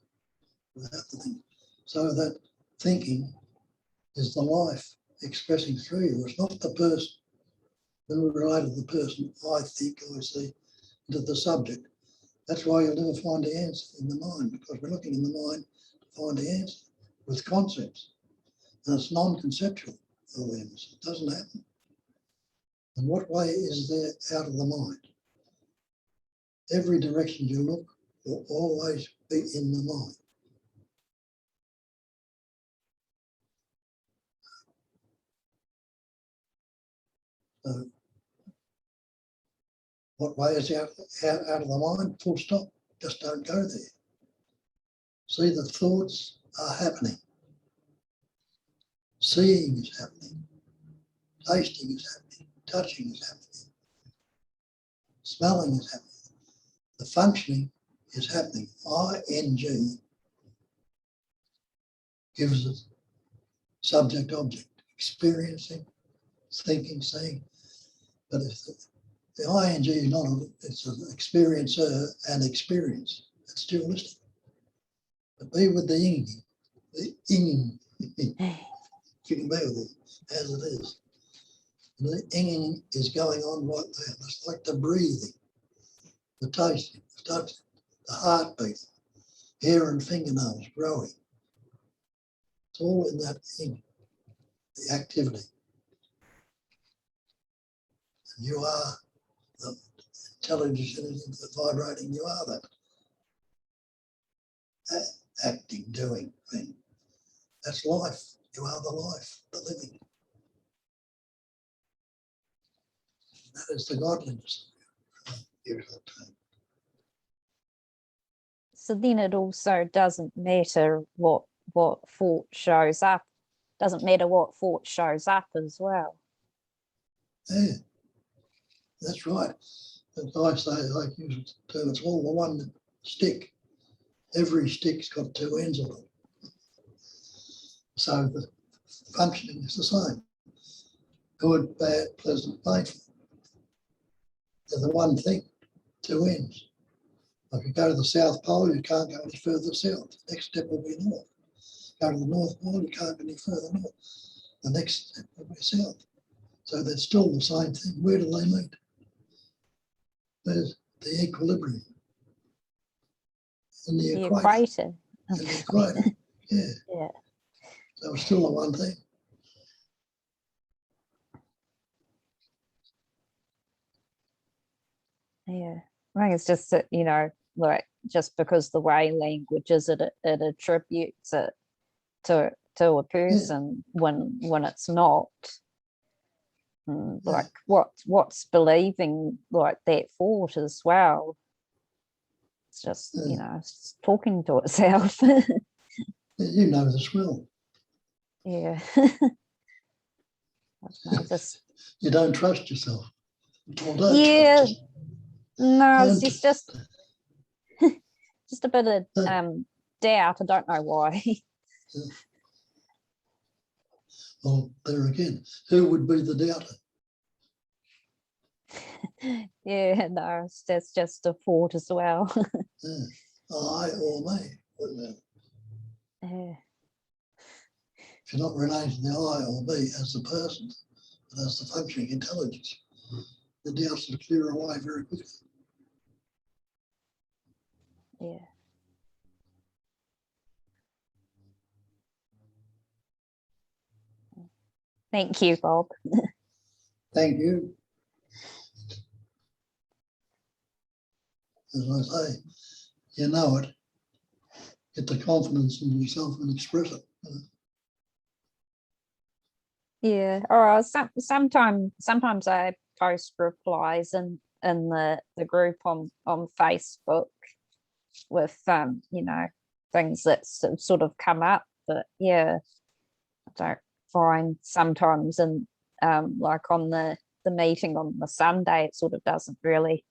without the thinking. So that thinking is the life expressing through you. It's not the person. Then we relate to the person, I think, I see, into the subject. That's why you'll never find the answer in the mind, because we're looking in the mind to find the answer with concepts. And it's non-conceptual awareness. It doesn't happen. And what way is there out of the mind? Every direction you look will always be in the mind. So what way is out of the mind? Full stop. Just don't go there. See, the thoughts are happening. Seeing is happening. Tasting is happening. Touching is happening. Smelling is happening. The functioning is happening. ING gives us subject object, experiencing, thinking, seeing. But if the ING is not, it's an experiencer and experience. It's dualistic. But be with the inging, you can be with it as it is. And the inging is going on right there. It's like the breathing, the tasting, the touching, the heartbeat, hair and fingernails growing. It's all in that thing, the activity. And you are the intelligence, the vibrating, you are that acting, doing thing. That's life. You are the life, the living. That is the godliness. So then it also doesn't matter what thought shows up. Doesn't matter what thought shows up as well. Yeah, that's right. As I say, I use the term, it's all the one stick. Every stick's got two ends on it. So the functioning is the same. Good, bad, pleasant, painful. They're the one thing, two ends. If you go to the South Pole, you can't go any further south. The next step will be north. Go to the North Pole, you can't go any further north. The next step will be south. So they're still the same thing. Where do they meet? There's the equilibrium. In the equator. In the equator, yeah. Yeah. So it's still the one thing. Yeah. I think it's just that, like just because the way language is, it attributes it to a person when it's not. Like what's believing like that thought as well. It's just, you know, it's talking to itself. You know this well. Yeah. I don't know, just You don't trust yourself. Or don't yeah. trust yourself. No, Don't it's just a bit of doubt. I don't know why. Well, there again, who would be the doubter? Yeah, no, that's just a thought as well. Yeah. I or me. Wouldn't it? Yeah. If you're not relating the I or me as the person, but as the functioning intelligence, the doubts will clear away very quickly. Yeah. Thank you, Bob. Thank you. As I say, you know it. Get the confidence in yourself and express it. Yeah. Or sometimes I post replies in the group on Facebook with you know, things that sort of come up. But yeah, I don't find sometimes in like on the meeting on the Sunday, it sort of doesn't really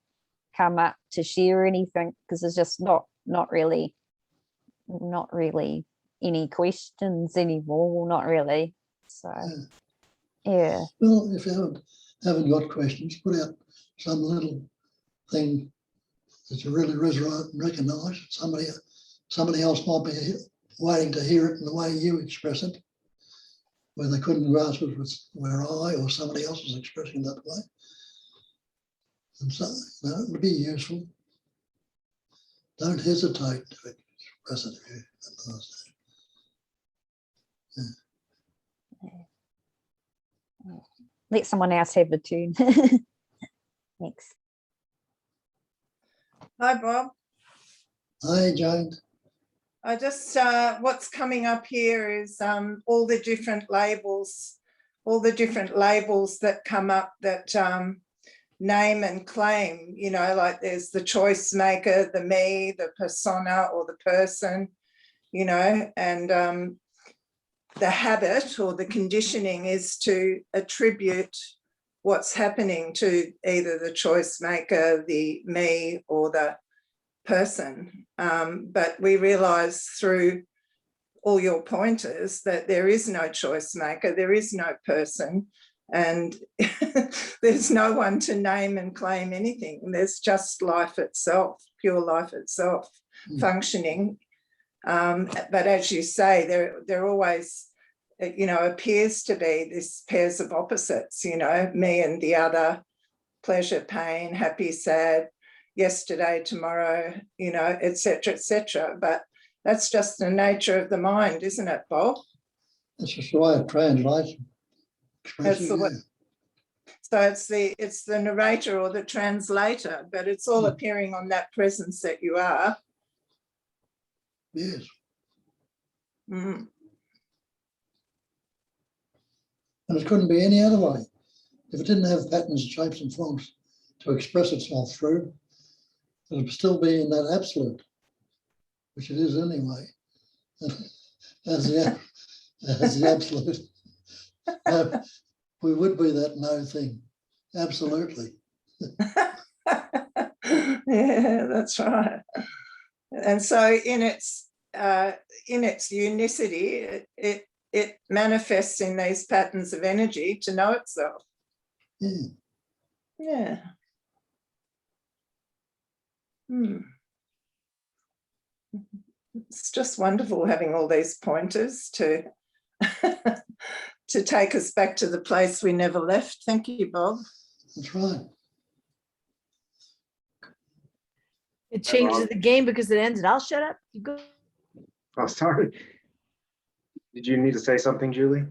come up to share anything because there's just not really any questions anymore. Well, not really. So yeah. Well, if you haven't got questions, put out some little thing that you really recognise. Somebody else might be waiting to hear it in the way you express it, where they couldn't grasp it where I or somebody else was expressing that way. And so, you know, it would be useful. Don't hesitate to express it. Let someone else have a turn. Thanks. Hi, Bob. Hey, Jane. I just, what's coming up here is all the different labels that come up that name and claim, you know, like there's the choice maker, the me, the persona or the person, you know, and the habit or the conditioning is to attribute what's happening to either the choice maker, the me or the person. But we realise through all your pointers that there is no choice maker, there is no person, and there's no one to name and claim anything. There's just life itself, pure life itself, functioning. But as you say, there always, you know, appears to be this pairs of opposites, you know, me and the other, pleasure, pain, happy, sad, yesterday, tomorrow, you know, etc., etc. But that's just the nature of the mind, isn't it, Bob? That's just the way of translation. That's the way. So it's the narrator or the translator, but it's all appearing on that presence that you are. Yes. Mm. And it couldn't be any other way. If it didn't have patterns, shapes and forms to express itself through, it would still be in that absolute, which it is anyway, as the absolute. We would be that no thing, absolutely. Yeah, that's right. And so in its unicity, it manifests in these patterns of energy to know itself. Yeah. Yeah. It's just wonderful having all these pointers to to take us back to the place we never left. Thank you, Bob. That's right. It changes the game because it ends it. I'll shut up. You go. Oh, sorry. Did you need to say something, Julie?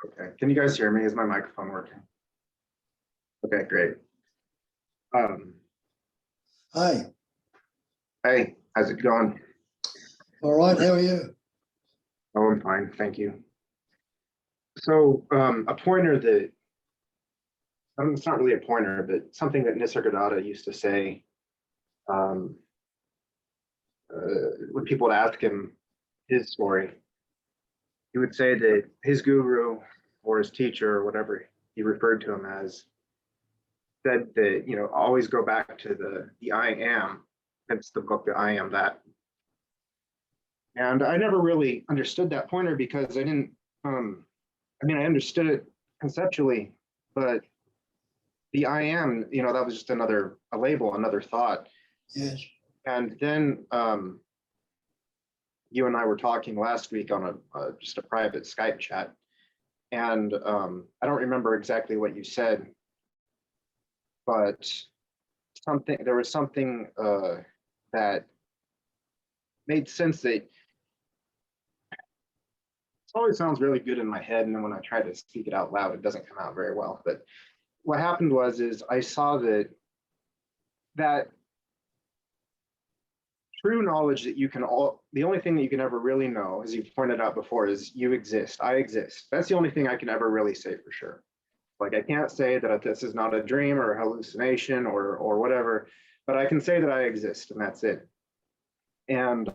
Okay. Can you guys hear me? Is my microphone working? Okay, great. Hey, Hey, how's it going? All right, how are you? Oh, I'm fine, thank you. So a pointer that, it's not really a pointer, but something that Nisargadatta used to say um, when people would ask him his story, he would say that his guru or his teacher or whatever he referred to him as said that, you know, always go back to the I am. It's the book, the I Am That. And I never really understood that pointer because I didn't, I mean, I understood it conceptually, but the I am, you know, that was just a label, another thought. Yes. And then you and I were talking last week on just a private Skype chat. And I don't remember exactly what you said, but there was something that made sense that it always sounds really good in my head. And then when I try to speak it out loud, it doesn't come out very well. But what happened is I saw that true knowledge that the only thing that you can ever really know, as you've pointed out before, is you exist, I exist. That's the only thing I can ever really say for sure. Like, I can't say that this is not a dream or a hallucination or whatever, but I can say that I exist, and that's it. And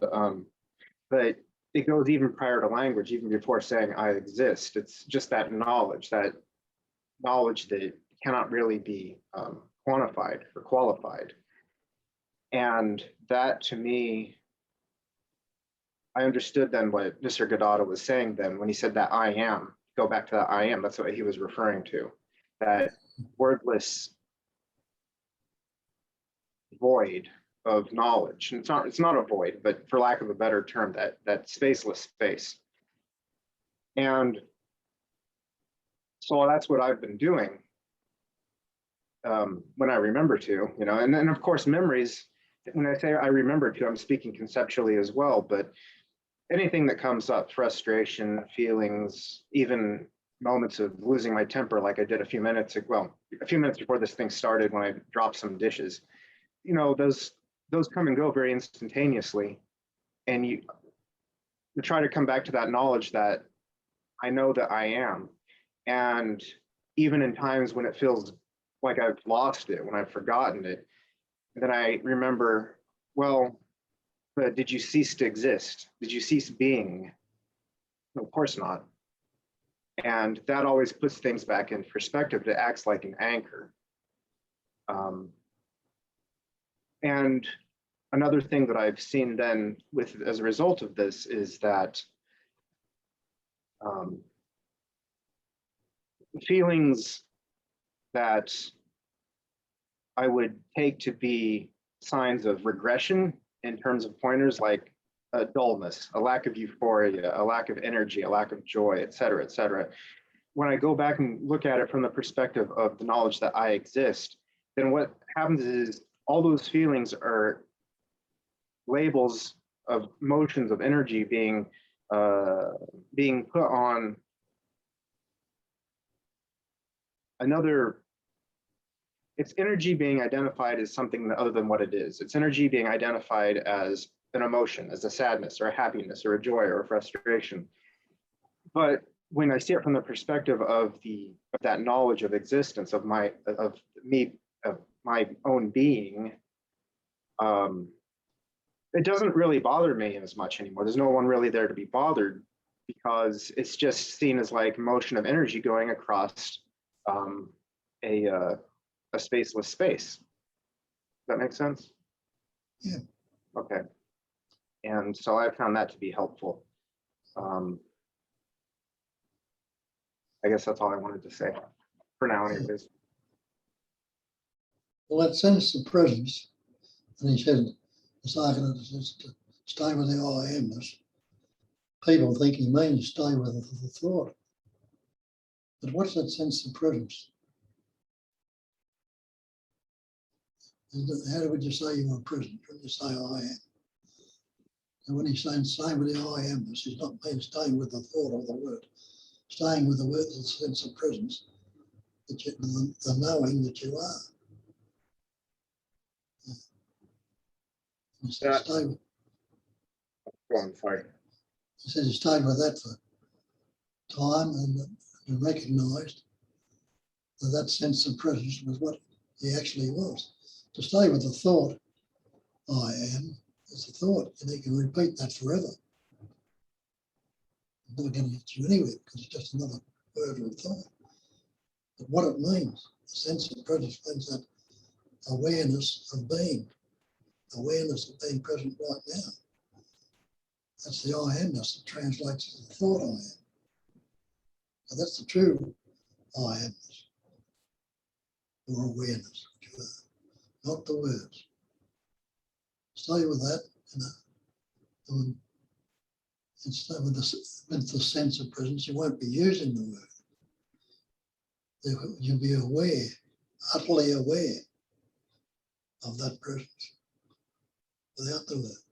but it goes even prior to language, even before saying I exist. It's just that knowledge that cannot really be quantified or qualified. And that, to me, I understood then what Nisargadatta was saying then when he said that I am. Go back to that I am. That's what he was referring to. That wordless void of knowledge. And it's not a void, but for lack of a better term, that spaceless space. And so that's what I've been doing when I remember to, you know, and then of course memories. When I say I remember to, I'm speaking conceptually as well, but anything that comes up, frustration, feelings, even moments of losing my temper, like I did a few minutes before this thing started when I dropped some dishes, you know, those come and go very instantaneously. And you try to come back to that knowledge that I know that I am. And even in times when it feels like I've lost it, when I've forgotten it, then I remember, well, but did you cease to exist? Did you cease being? No, of course not. And that always puts things back in perspective. It acts like an anchor. And another thing that I've seen then as a result of this is that feelings that I would take to be signs of regression in terms of pointers, like a dullness, a lack of euphoria, a lack of energy, a lack of joy, et cetera, et cetera. When I go back and look at it from the perspective of the knowledge that I exist, then what happens is all those feelings are labels of motions of energy being put on another. It's energy being identified as something other than what it is. It's energy being identified as an emotion, as a sadness or a happiness or a joy or a frustration. But when I see it from the perspective of that knowledge of existence, of my own being, it doesn't really bother me as much anymore. There's no one really there to be bothered because it's just seen as like motion of energy going across a spaceless space. Does that make sense? Yeah. Okay. And so I found that to be helpful. I guess that's all I wanted to say for now, anyways. Well, that sense of presence, and he said, the Sargadatta says to stay with the I amness. People think he means stay with the thought. But what's that sense of presence? How would you say you were present when you say I am? And when he's saying staying with the I amness, he's not mean staying with the thought of the word, staying with the word, the sense of presence, the knowing that you are. He said, That- stay with, Go on, sorry. he said he stayed with that for time and recognised that that sense of presence was what he actually was. To stay with the thought, I am, is a thought, and he can repeat that forever. It's not going to get you anywhere because it's just another word or thought. But what it means, the sense of presence means that awareness of being present right now. That's the I amness that translates to the thought I am. So that's the true I amness or awareness, which you are, not the words. Stay with that, and stay with the sense of presence. You won't be using the word. You'll be aware, utterly aware of that presence without the word.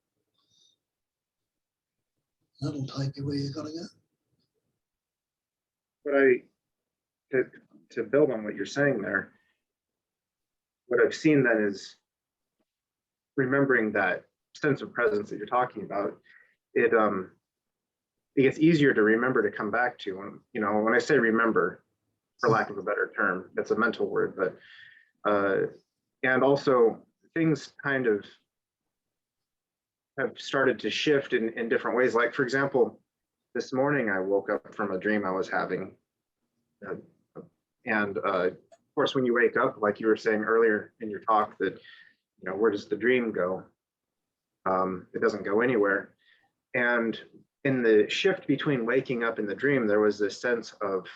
That'll take you where you've got to go. But to build on what you're saying there, what I've seen then is remembering that sense of presence that you're talking about. It gets easier to remember, to come back to. And when I say remember, for lack of a better term, that's a mental word, but and also things kind of have started to shift in different ways. Like, for example, this morning I woke up from a dream I was having. And of course, when you wake up, like you were saying earlier in your talk, that, where does the dream go? It doesn't go anywhere. And in the shift between waking up and the dream, there was this sense of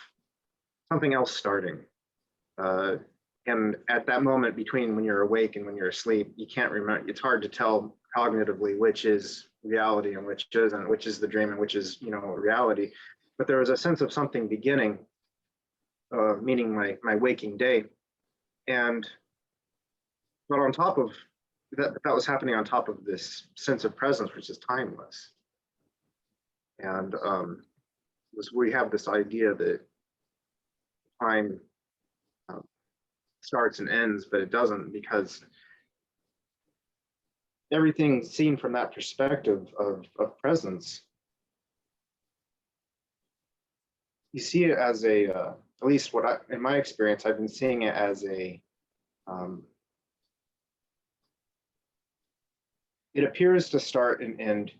something else starting. And at that moment between when you're awake and when you're asleep, you can't remember. It's hard to tell cognitively which is reality and which isn't, which is the dream and which is, reality. But there was a sense of something beginning, meaning my waking day. But on top of that was happening on top of this sense of presence, which is timeless. And we have this idea that time starts and ends, but it doesn't, because everything seen from that perspective of presence, you see it as at least in my experience, I've been seeing it as it appears to start and end.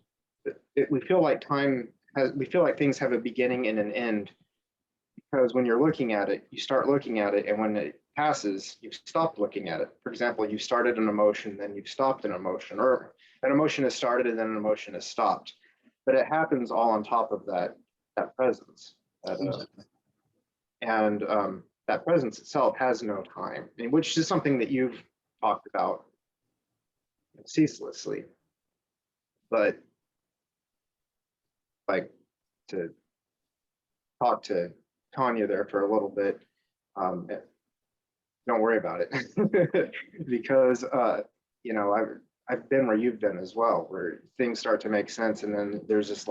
We feel like things have a beginning and an end, because when you're looking at it, you start looking at it, and when it passes, you've stopped looking at it. For example, you started an emotion, then you've stopped an emotion, or an emotion has started and then an emotion has stopped. But it happens all on top of that presence. Exactly. And that presence itself has no time, which is something that you've talked about ceaselessly. But like, to talk to Tanya there for a little bit, don't worry about it, because I've been where you've been as well, where things start to make sense, and then there's just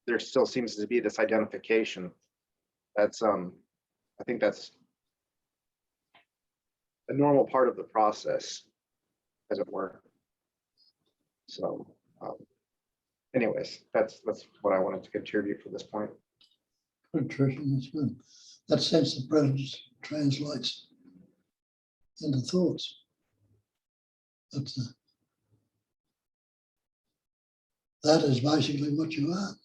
there still seems to be this identification. That's I think that's a normal part of the process, as it were. So anyways, that's what I wanted to contribute for this point. Good, Tricia, that's good. That sense of presence translates into thoughts. That is basically what you are.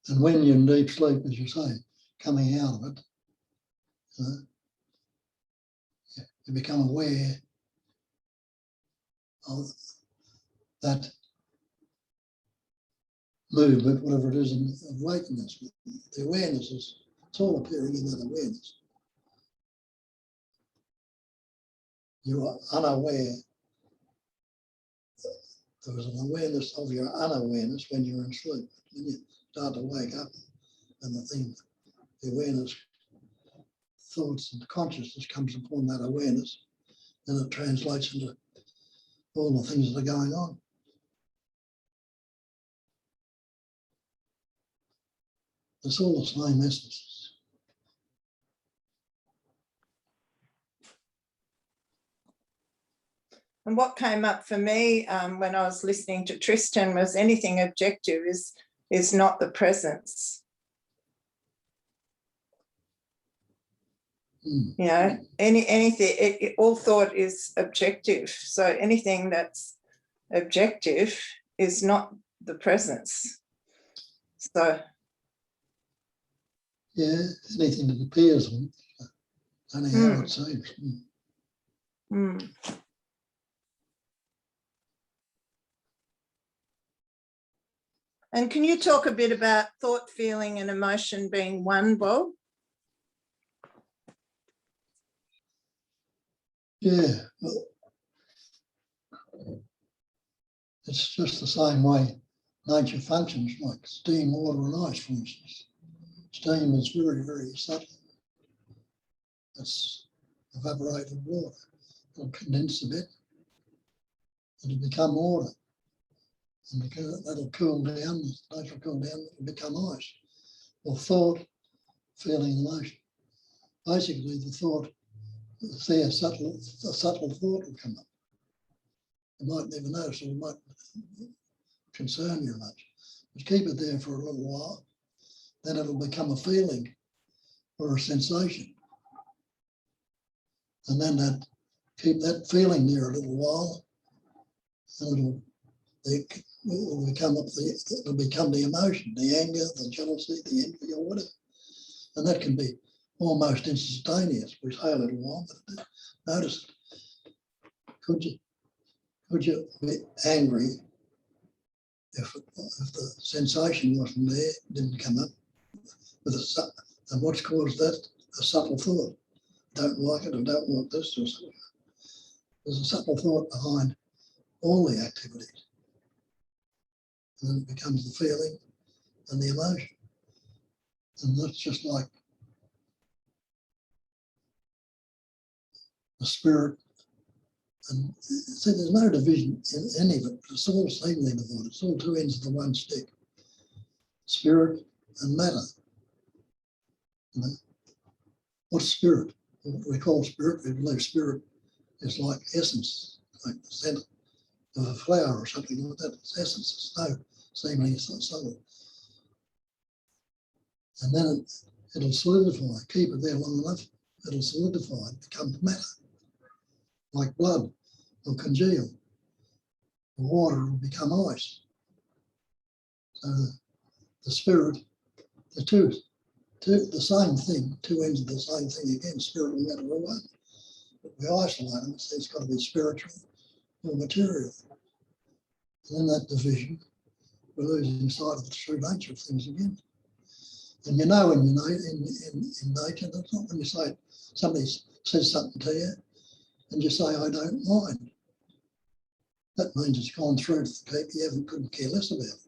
And when you're in deep sleep, as you say, coming out of it, you become aware of that movement, whatever it is, of awakeness. The awareness it's all appearing in that awareness. You are unaware. There was an awareness of your unawareness when you're in sleep. When you start to wake up, and the awareness, thoughts and consciousness comes upon that awareness, and it translates into all the things that are going on. It's all the same essences. And what came up for me when I was listening to Tristan was anything objective is not the presence. Mm. You know, anything, all thought is objective. So anything that's objective is not the presence. So Yeah, anything that appears only how Mm. it seems. mm. And can you talk a bit about thought, feeling and emotion being one, Bob? Yeah, well, it's just the same way nature functions, like steam, water and ice, for instance. Steam is very, very subtle. It's evaporated water. It'll condense a bit. It'll become water. And that'll cool down, nature will cool down, it'll become ice. Or thought, feeling, emotion. Basically, the thought, a subtle thought will come up. You might never notice, or it might concern you much. But keep it there for a little while, then it'll become a feeling or a sensation. And then keep that feeling there a little while, and it'll become the emotion, the anger, the jealousy, the envy, or whatever. And that can be almost instantaneous. We say a little while, but notice it. Could you be angry if the sensation wasn't there, didn't come up? And what's caused that? A subtle thought. Don't like it, or don't want this, or something. There's a subtle thought behind all the activities. And then it becomes the feeling and the emotion. And that's just like the spirit. And see, there's no division in any of it. It's all seemingly divided. It's all two ends of the one stick. Spirit and matter. You know? What's spirit? What we call spirit, we believe spirit is like essence, like the centre of a flower or something like that. It's essence. It's no seemingly subtle. And then it'll solidify. Keep it there long enough, it'll solidify, become matter. Like blood will congeal. The water will become ice. So the spirit, the same thing, two ends of the same thing again, spirit and matter are one. But we isolate them, so it's got to be spiritual or material. And in that division, we're losing sight of the true nature of things again. And you know in nature, that's not when you say somebody says something to you and you say, I don't mind. That means it's gone through to the people you couldn't care less about it.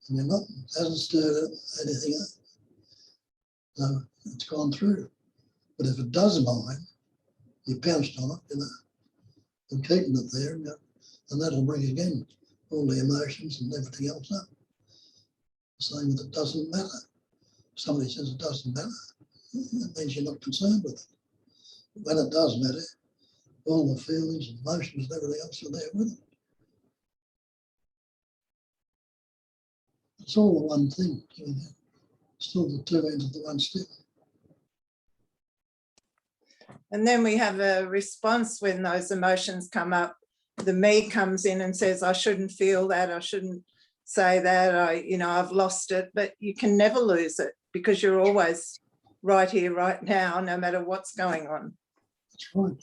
And hasn't stirred anything up. No, it's gone through. But if it does mind, you pounced on it, and keeping it there, and that'll bring again all the emotions and everything else up. Saying that it doesn't matter. If somebody says it doesn't matter, that means you're not concerned with it. But when it does matter, all the feelings and emotions and everything else are there with it. It's all the one thing. Still the two ends of the one stick. And then we have a response when those emotions come up. The me comes in and says, I shouldn't feel that, I shouldn't say that, I've lost it, but you can never lose it because you're always right here, right now, no matter what's going on. That's right.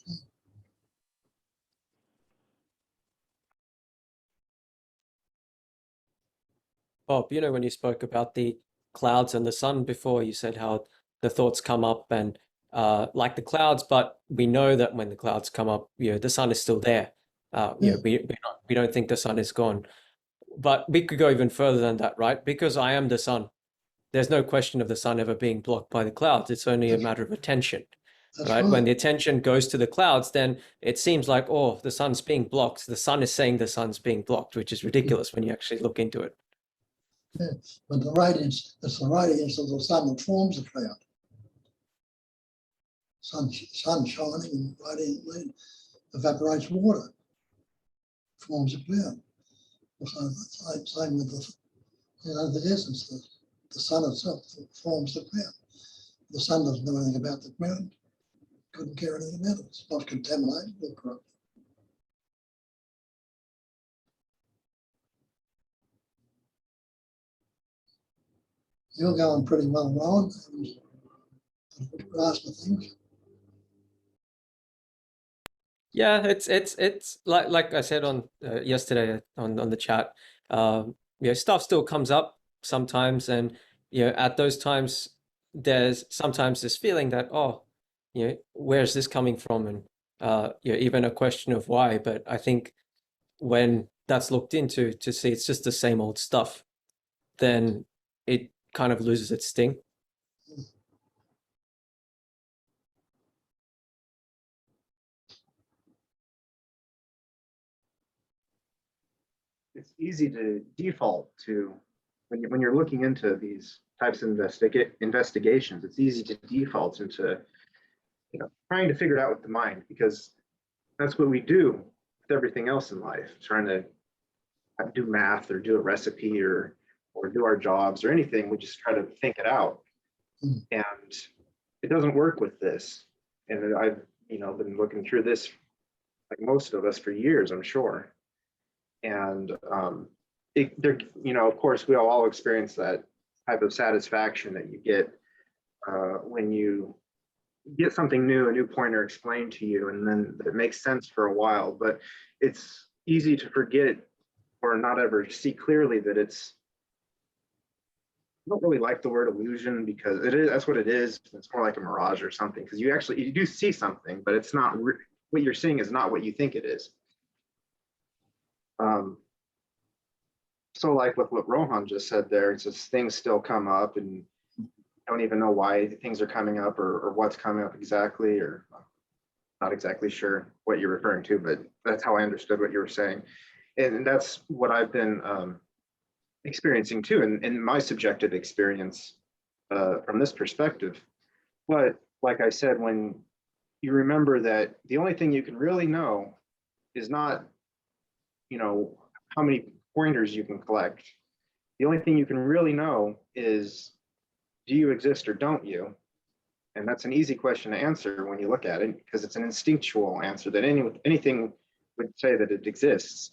Bob, when you spoke about the clouds and the sun before, you said how the thoughts come up and like the clouds, but we know that when the clouds come up, the sun is still there. We don't think the sun is gone. But we could go even further than that, right? Because I am the sun. There's no question of the sun ever being blocked by the clouds. It's only a matter of attention, right? When the attention goes to the clouds, then it seems like, oh, the sun's being blocked. The sun is saying the sun's being blocked, which is ridiculous when you actually look into it. Yeah, but it's the radiance of the sun that forms the cloud. Sun shining and radiant, evaporates water, forms a cloud. So the same with the essence, the sun itself forms the cloud. The sun doesn't know anything about the cloud, couldn't care anything about it. It's not contaminated or corrupted. You're going pretty well, Ron. Grasp of things. Yeah, it's like I said on yesterday on the chat. Stuff still comes up sometimes, and at those times there's sometimes this feeling that, oh, where's this coming from, and even a question of why. But I think when that's looked into to see it's just the same old stuff, then it kind of loses its sting. It's easy to default to when you're looking into these types of investigations. It's easy to default into trying to figure it out with the mind, because that's what we do with everything else in life, trying to do math or do a recipe or do our jobs or anything. We just try to think it out, and it doesn't work with this. And I've been looking through this like most of us for years, I'm sure. And of course, we all experience that type of satisfaction that you get when you get something new, a new pointer explained to you, and then it makes sense for a while. But it's easy to forget or not ever see clearly that it's. I don't really like the word illusion, because that's what it is. It's more like a mirage or something, because you do see something, but it's not what you're seeing is not what you think it is. So like with what Rohan just said there, it's just things still come up, and you don't even know why things are coming up or what's coming up exactly, or not exactly sure what you're referring to, but that's how I understood what you were saying. And that's what I've been experiencing too, in my subjective experience from this perspective. But like I said, when you remember that the only thing you can really know is not, how many pointers you can collect. The only thing you can really know is, do you exist or don't you? And that's an easy question to answer when you look at it, because it's an instinctual answer that anything would say that it exists.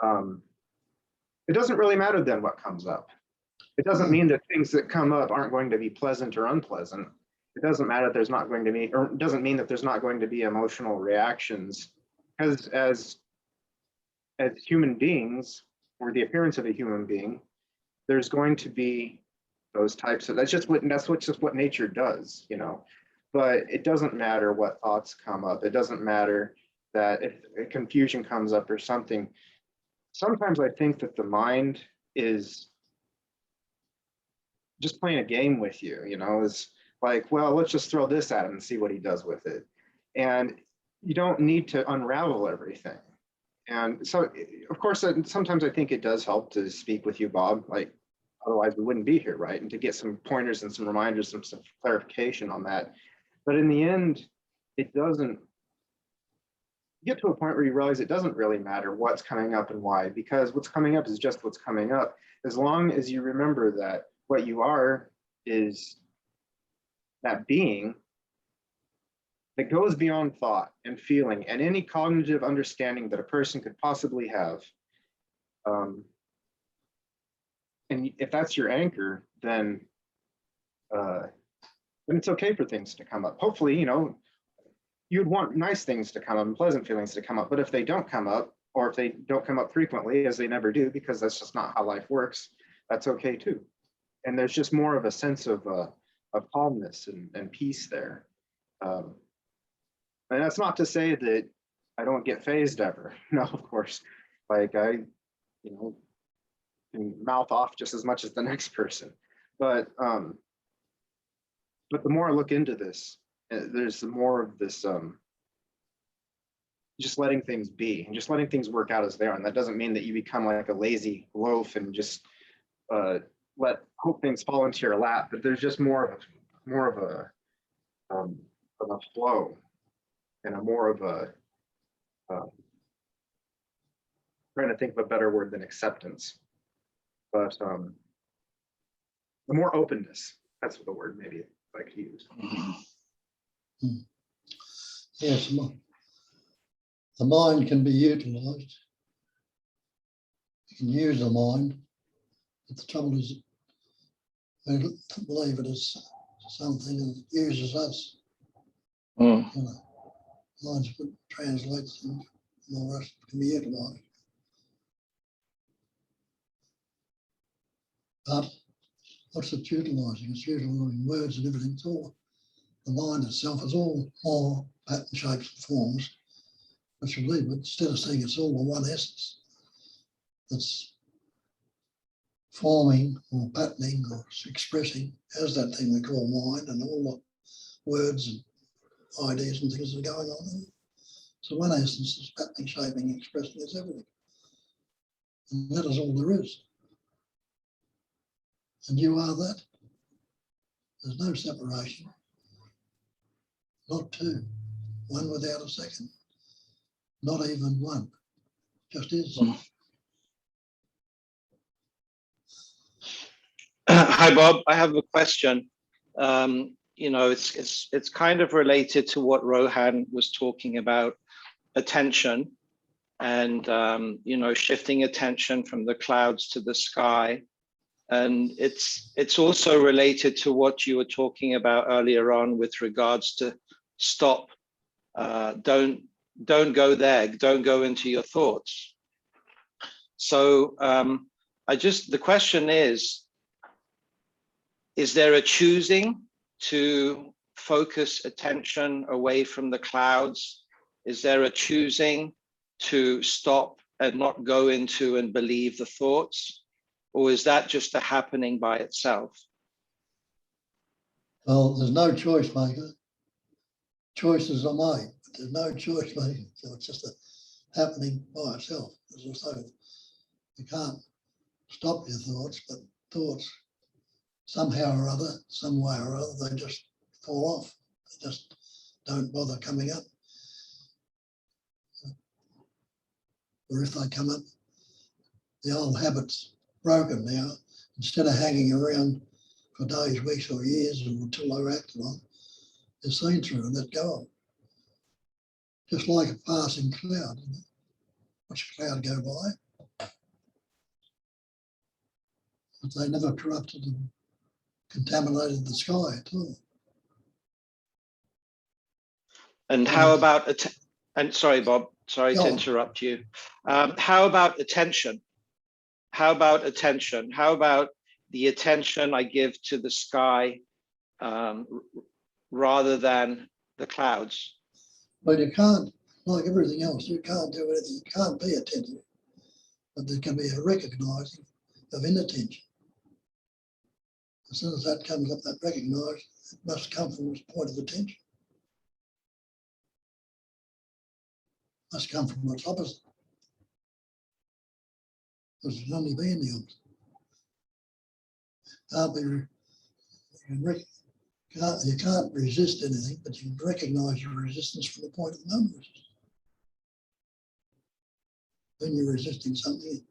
It doesn't really matter then what comes up. It doesn't mean that things that come up aren't going to be pleasant or unpleasant. It doesn't matter that there's not going to be, or it doesn't mean that there's not going to be emotional reactions, because as human beings, or the appearance of a human being, there's going to be those types of, that's just what nature does, but it doesn't matter what thoughts come up. It doesn't matter that if a confusion comes up or something. Sometimes I think that the mind is just playing a game with you, is like, well, let's just throw this at him and see what he does with it. And you don't need to unravel everything. And so, of course, sometimes I think it does help to speak with you, Bob, like, otherwise we wouldn't be here, right? And to get some pointers and some reminders, some clarification on that. But in the end, it doesn't get to a point where you realize it doesn't really matter what's coming up and why, because what's coming up is just what's coming up. As long as you remember that what you are is that being that goes beyond thought and feeling and any cognitive understanding that a person could possibly have. And if that's your anchor, then it's okay for things to come up. Hopefully, you'd want nice things to come up and pleasant feelings to come up. But if they don't come up, or if they don't come up frequently, as they never do, because that's just not how life works, that's okay too. And there's just more of a sense of calmness and peace there. And that's not to say that I don't get phased ever. No, of course. Like I, can mouth off just as much as the next person. But the more I look into this, there's more of this just letting things be and just letting things work out as they are. And that doesn't mean that you become like a lazy loaf and just hope things fall into your lap. But there's just more of a flow and more of a Trying to think of a better word than acceptance, but the more openness. That's the word maybe I could use. Yes, the mind can be utilised. You can use the mind, but the trouble is, we believe it is something that uses us. Mm. You know, minds can translate things, and the rest can be utilised. But what's it utilising? It's utilising words and everything. It's all, the mind itself is all more pattern, shapes and forms, which we believe, but instead of saying it's all the one essence that's forming or patterning or expressing as that thing we call mind, and all the words and ideas and things that are going on. So one essence is patterning, shaping, expressing is everything. And that is all there is. And you are that. There's no separation. Not two. One without a second. Not even one. Just is. Hi, Bob. I have a question. You know, it's kind of related to what Rohan was talking about, attention, and you know, shifting attention from the clouds to the sky. And it's also related to what you were talking about earlier on with regards to stop. Don't go there. Don't go into your thoughts. So the question is there a choosing to focus attention away from the clouds? Is there a choosing to stop and not go into and believe the thoughts? Or is that just a happening by itself? Well, there's no choice maker. Choices are made, but there's no choice making. So it's just a happening by itself. As I say, you can't stop your thoughts, but thoughts somehow or other, some way or other, they just fall off. They just don't bother coming up. Or if they come up, the old habit's broken now. Instead of hanging around for days, weeks or years until they're acted on, they're seen through and let go of. Just like a passing cloud. You know? Watch a cloud go by. But they never corrupted and contaminated the sky at all. And how about, and sorry, Bob, sorry to interrupt you. How about attention? How about attention? How about the attention I give to the sky rather than the clouds? But you can't, like everything else, you can't do anything. You can't be attentive. But there can be a recognising of inattention. As soon as that comes up, that recognise, it must come from its point of attention. It must come from its opposite. Because it can only be in the opposite. You can't resist anything, but you can recognise your resistance from the point of non-resistance. When you're resisting something,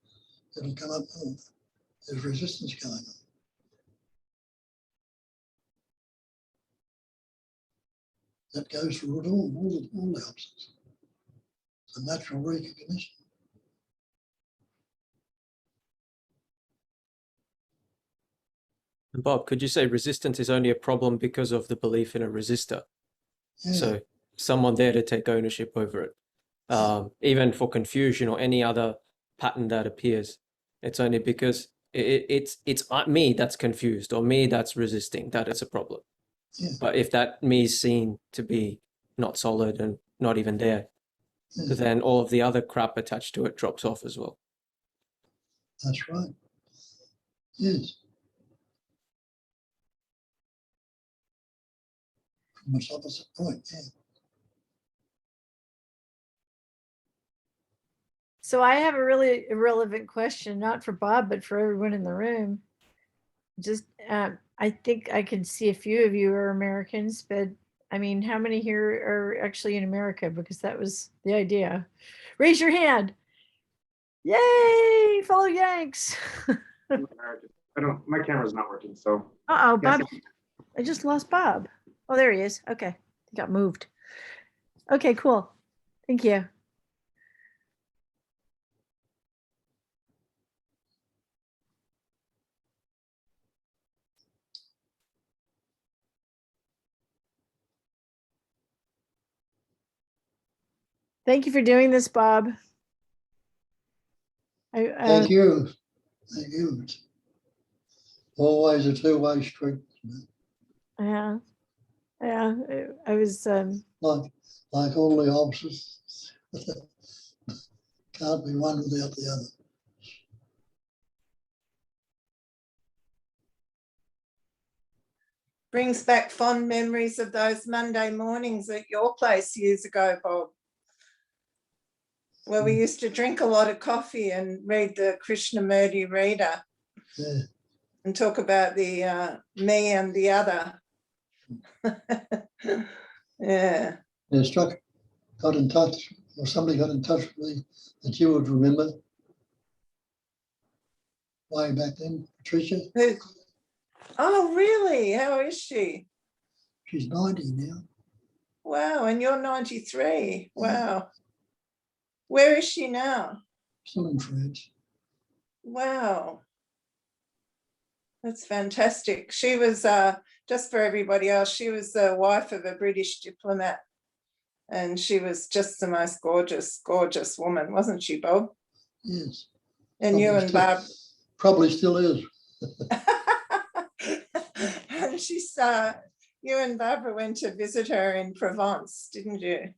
it'll come up, oh, there's resistance going on. That goes through it all the opposites. It's a natural recognition. And Bob, could you say resistance is only a problem because of the belief in a resistor? Yeah. So someone there to take ownership over it. Even for confusion or any other pattern that appears, it's only because it's me that's confused or me that's resisting that it's a problem. Yeah. But if that me is seen to be not solid and not even there, then all of the other crap attached to it drops off as well. That's right. Yes. From its opposite point, yeah. So I have a really irrelevant question, not for Bob, but for everyone in the room. Just, I think I can see a few of you are Americans, but I mean, how many here are actually in America? Because that was the idea. Raise your hand. Yay, fellow Yanks. I don't, my camera's not working, so. Uh-oh, Yes. Bob. I just lost Bob. Oh, there he is. Okay. He got moved. Okay, cool. Thank you. Thank you for doing this, Bob. Thank you. Thank you. It's always a two-way street. Yeah. Yeah. I was Like all the opposites. Can't be one without the other. Brings back fond memories of those Monday mornings at your place years ago, Bob, where we used to drink a lot of coffee and read the Krishnamurti Reader. Yeah. And talk about the me and the other. Yeah. Yeah, Struck got in touch, or somebody got in touch with me that you would remember way back then, Patricia. Who? Oh, really? How is she? She's 90 now. Wow, and you're 93. Wow. Where is she now? Still in France. Wow. That's fantastic. She was, just for everybody else, she was the wife of a British diplomat. And she was just the most gorgeous, gorgeous woman, wasn't she, Bob? Yes. And you and Barb. Probably still is. And she's, you and Barbara went to visit her in Provence, didn't you?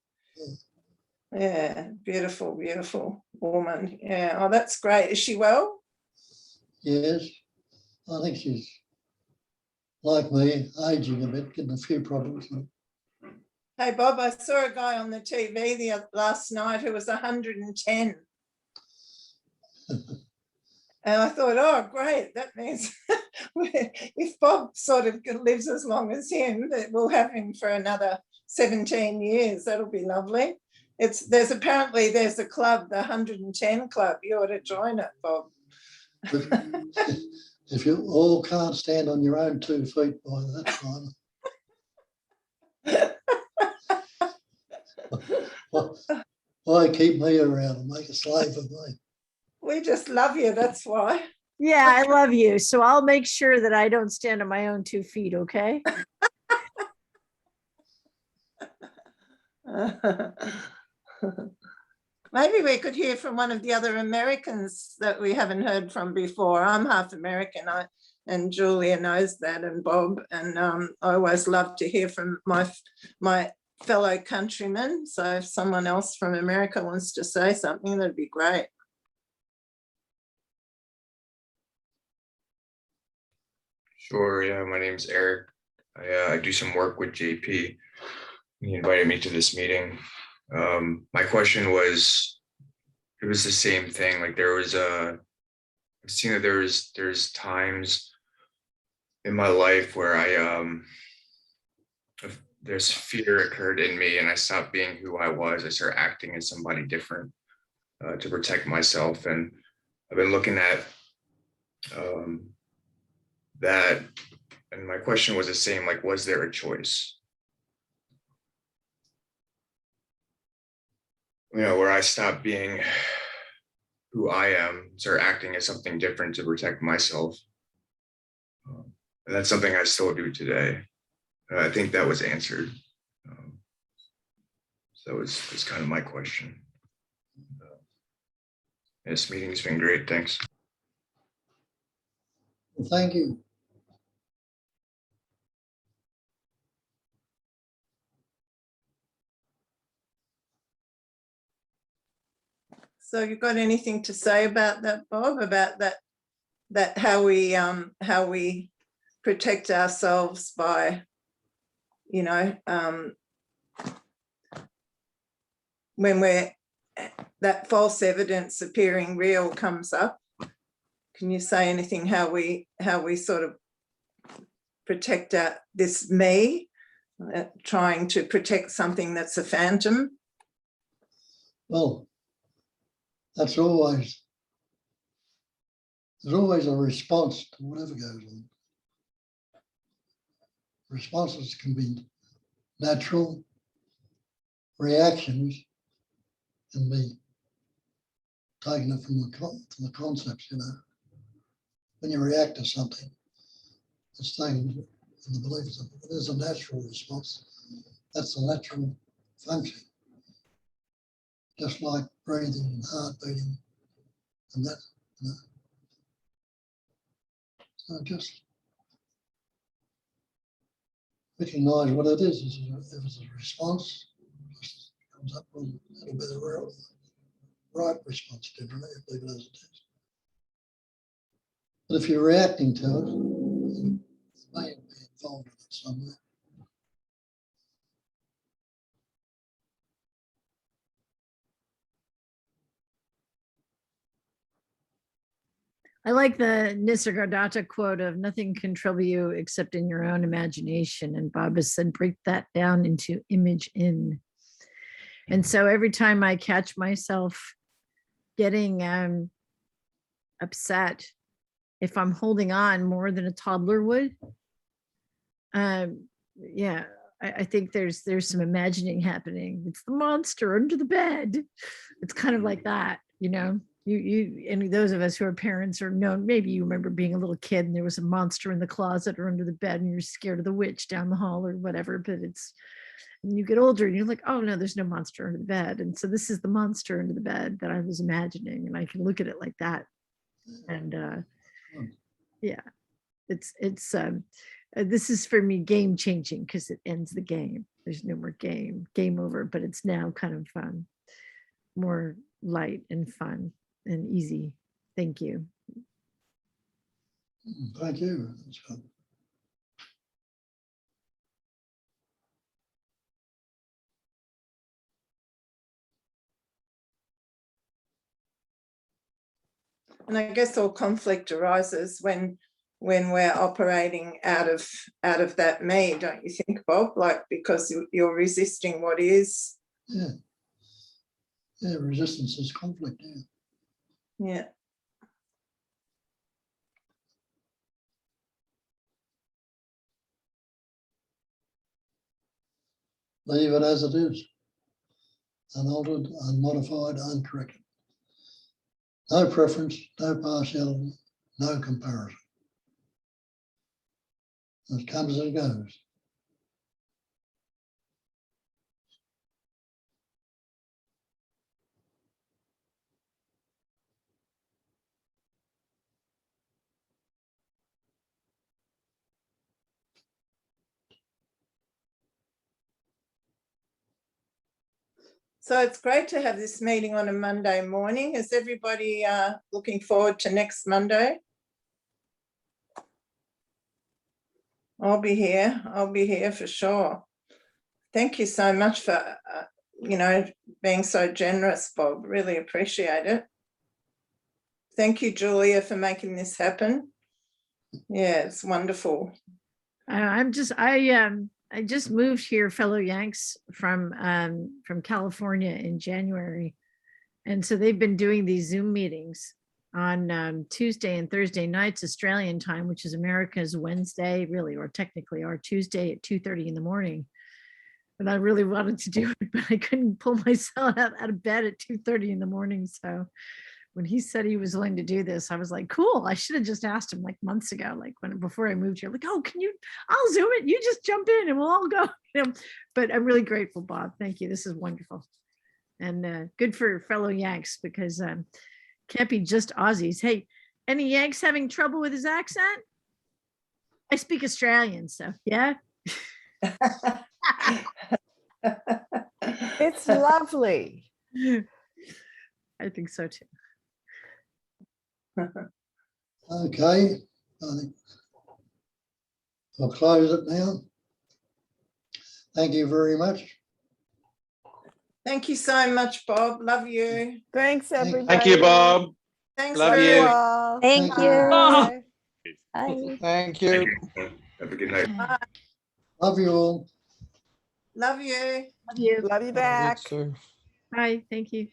Yeah, beautiful, beautiful woman. Yeah, oh, that's great. Is she well? Yes. I think she's like me, aging a bit, getting a few problems. Hey, Bob, I saw a guy on the TV last night who was 110. And I thought, oh, great. That means if Bob sort of lives as long as him, that we'll have him for another 17 years. That'll be lovely. There's a club, the 110 Club. You ought to join it, Bob. If you all can't stand on your own 2 feet by that time. Why keep me around and make a slave of me? We just love you, that's why. yeah, I love you. So I'll make sure that I don't stand on my own 2 feet, okay? Maybe we could hear from one of the other Americans that we haven't heard from before. I'm half American, and Julia knows that, and Bob, and I always love to hear from my fellow countrymen. So if someone else from America wants to say something, that'd be great. Sure, yeah, my name's Eric. I do some work with JP. He invited me to this meeting. My question was, it was the same thing. Like I've seen that there's times in my life where there's fear occurred in me and I stopped being who I was. I started acting as somebody different to protect myself. And I've been looking at that, and my question was the same, like, was there a choice? You know, where I stopped being who I am, start acting as something different to protect myself. And that's something I still do today. I think that was answered. So it's kind of my question. This meeting's been great, thanks. Well, thank you. So you got anything to say about that, Bob, about that how we protect ourselves by, you know, when that false evidence appearing real comes up? Can you say anything how we sort of protect this me trying to protect something that's a phantom. Well, there's always a response to whatever goes on. Responses can be natural, reactions can be taken it from the concepts, you know. When you react to something, it's taken in the belief that it is a natural response. That's a natural function. Just like breathing and heart beating and that, you know. So just recognize what it is. If it's a response, just comes up with it'll be the right response generally, leave it as it is. But if you're reacting to it, you may be involved in it somewhere. I like the Nisargadatta quote of nothing can trouble you except in your own imagination. And Bob has said, break that down into image in. And so every time I catch myself getting upset, if I'm holding on more than a toddler would, yeah, I think there's some imagining happening. It's the monster under the bed. It's kind of like that, you know. You and those of us who are parents or know, maybe you remember being a little kid and there was a monster in the closet or under the bed and you're scared of the witch down the hall or whatever. But it's, when you get older and you're like, oh no, there's no monster under the bed. And so this is the monster under the bed that I was imagining, and I can look at it like that. And yeah, it's this is for me game changing because it ends the game. There's no more game over, but it's now kind of more light and fun and easy. Thank you. Thank you. That's good. And I guess all conflict arises when we're operating out of that me, don't you think, Bob? Like, because you're resisting what is. Yeah. Yeah, resistance is conflict, yeah. Yeah. Leave it as it is. Unaltered, unmodified, uncorrected. No preference, no partiality, no comparison. It comes and goes. So it's great to have this meeting on a Monday morning. Is everybody looking forward to next Monday? I'll be here. I'll be here for sure. Thank you so much for, you know, being so generous, Bob. Really appreciate it. Thank you, Julia, for making this happen. Yeah, it's wonderful. I just moved here, fellow Yanks, from California in January. And so they've been doing these Zoom meetings on Tuesday and Thursday nights, Australian time, which is America's Wednesday, really, or technically our Tuesday at 2:30 in the morning. And I really wanted to do it, but I couldn't pull myself out of bed at 2:30 in the morning. So when he said he was willing to do this, I was like, cool. I should have just asked him like months ago, like before I moved here, like, oh, I'll Zoom it. You just jump in and we'll all go. You know, but I'm really grateful, Bob. Thank you. This is wonderful. And good for fellow Yanks, because can't be just Aussies. Hey, any Yanks having trouble with his accent? I speak Australian, so yeah. It's lovely. I think so too. Okay, I think I'll close it now. Thank you very much. Thank you so much, Bob. Love you. Thanks, everybody. Thank you, Bob. Thanks, Love Ruth. you. all. Thank Thank you. Bye. Bye. Thank you. Have a good night. Love you all. Love you. Love you. Love you back. Bye. Thank you.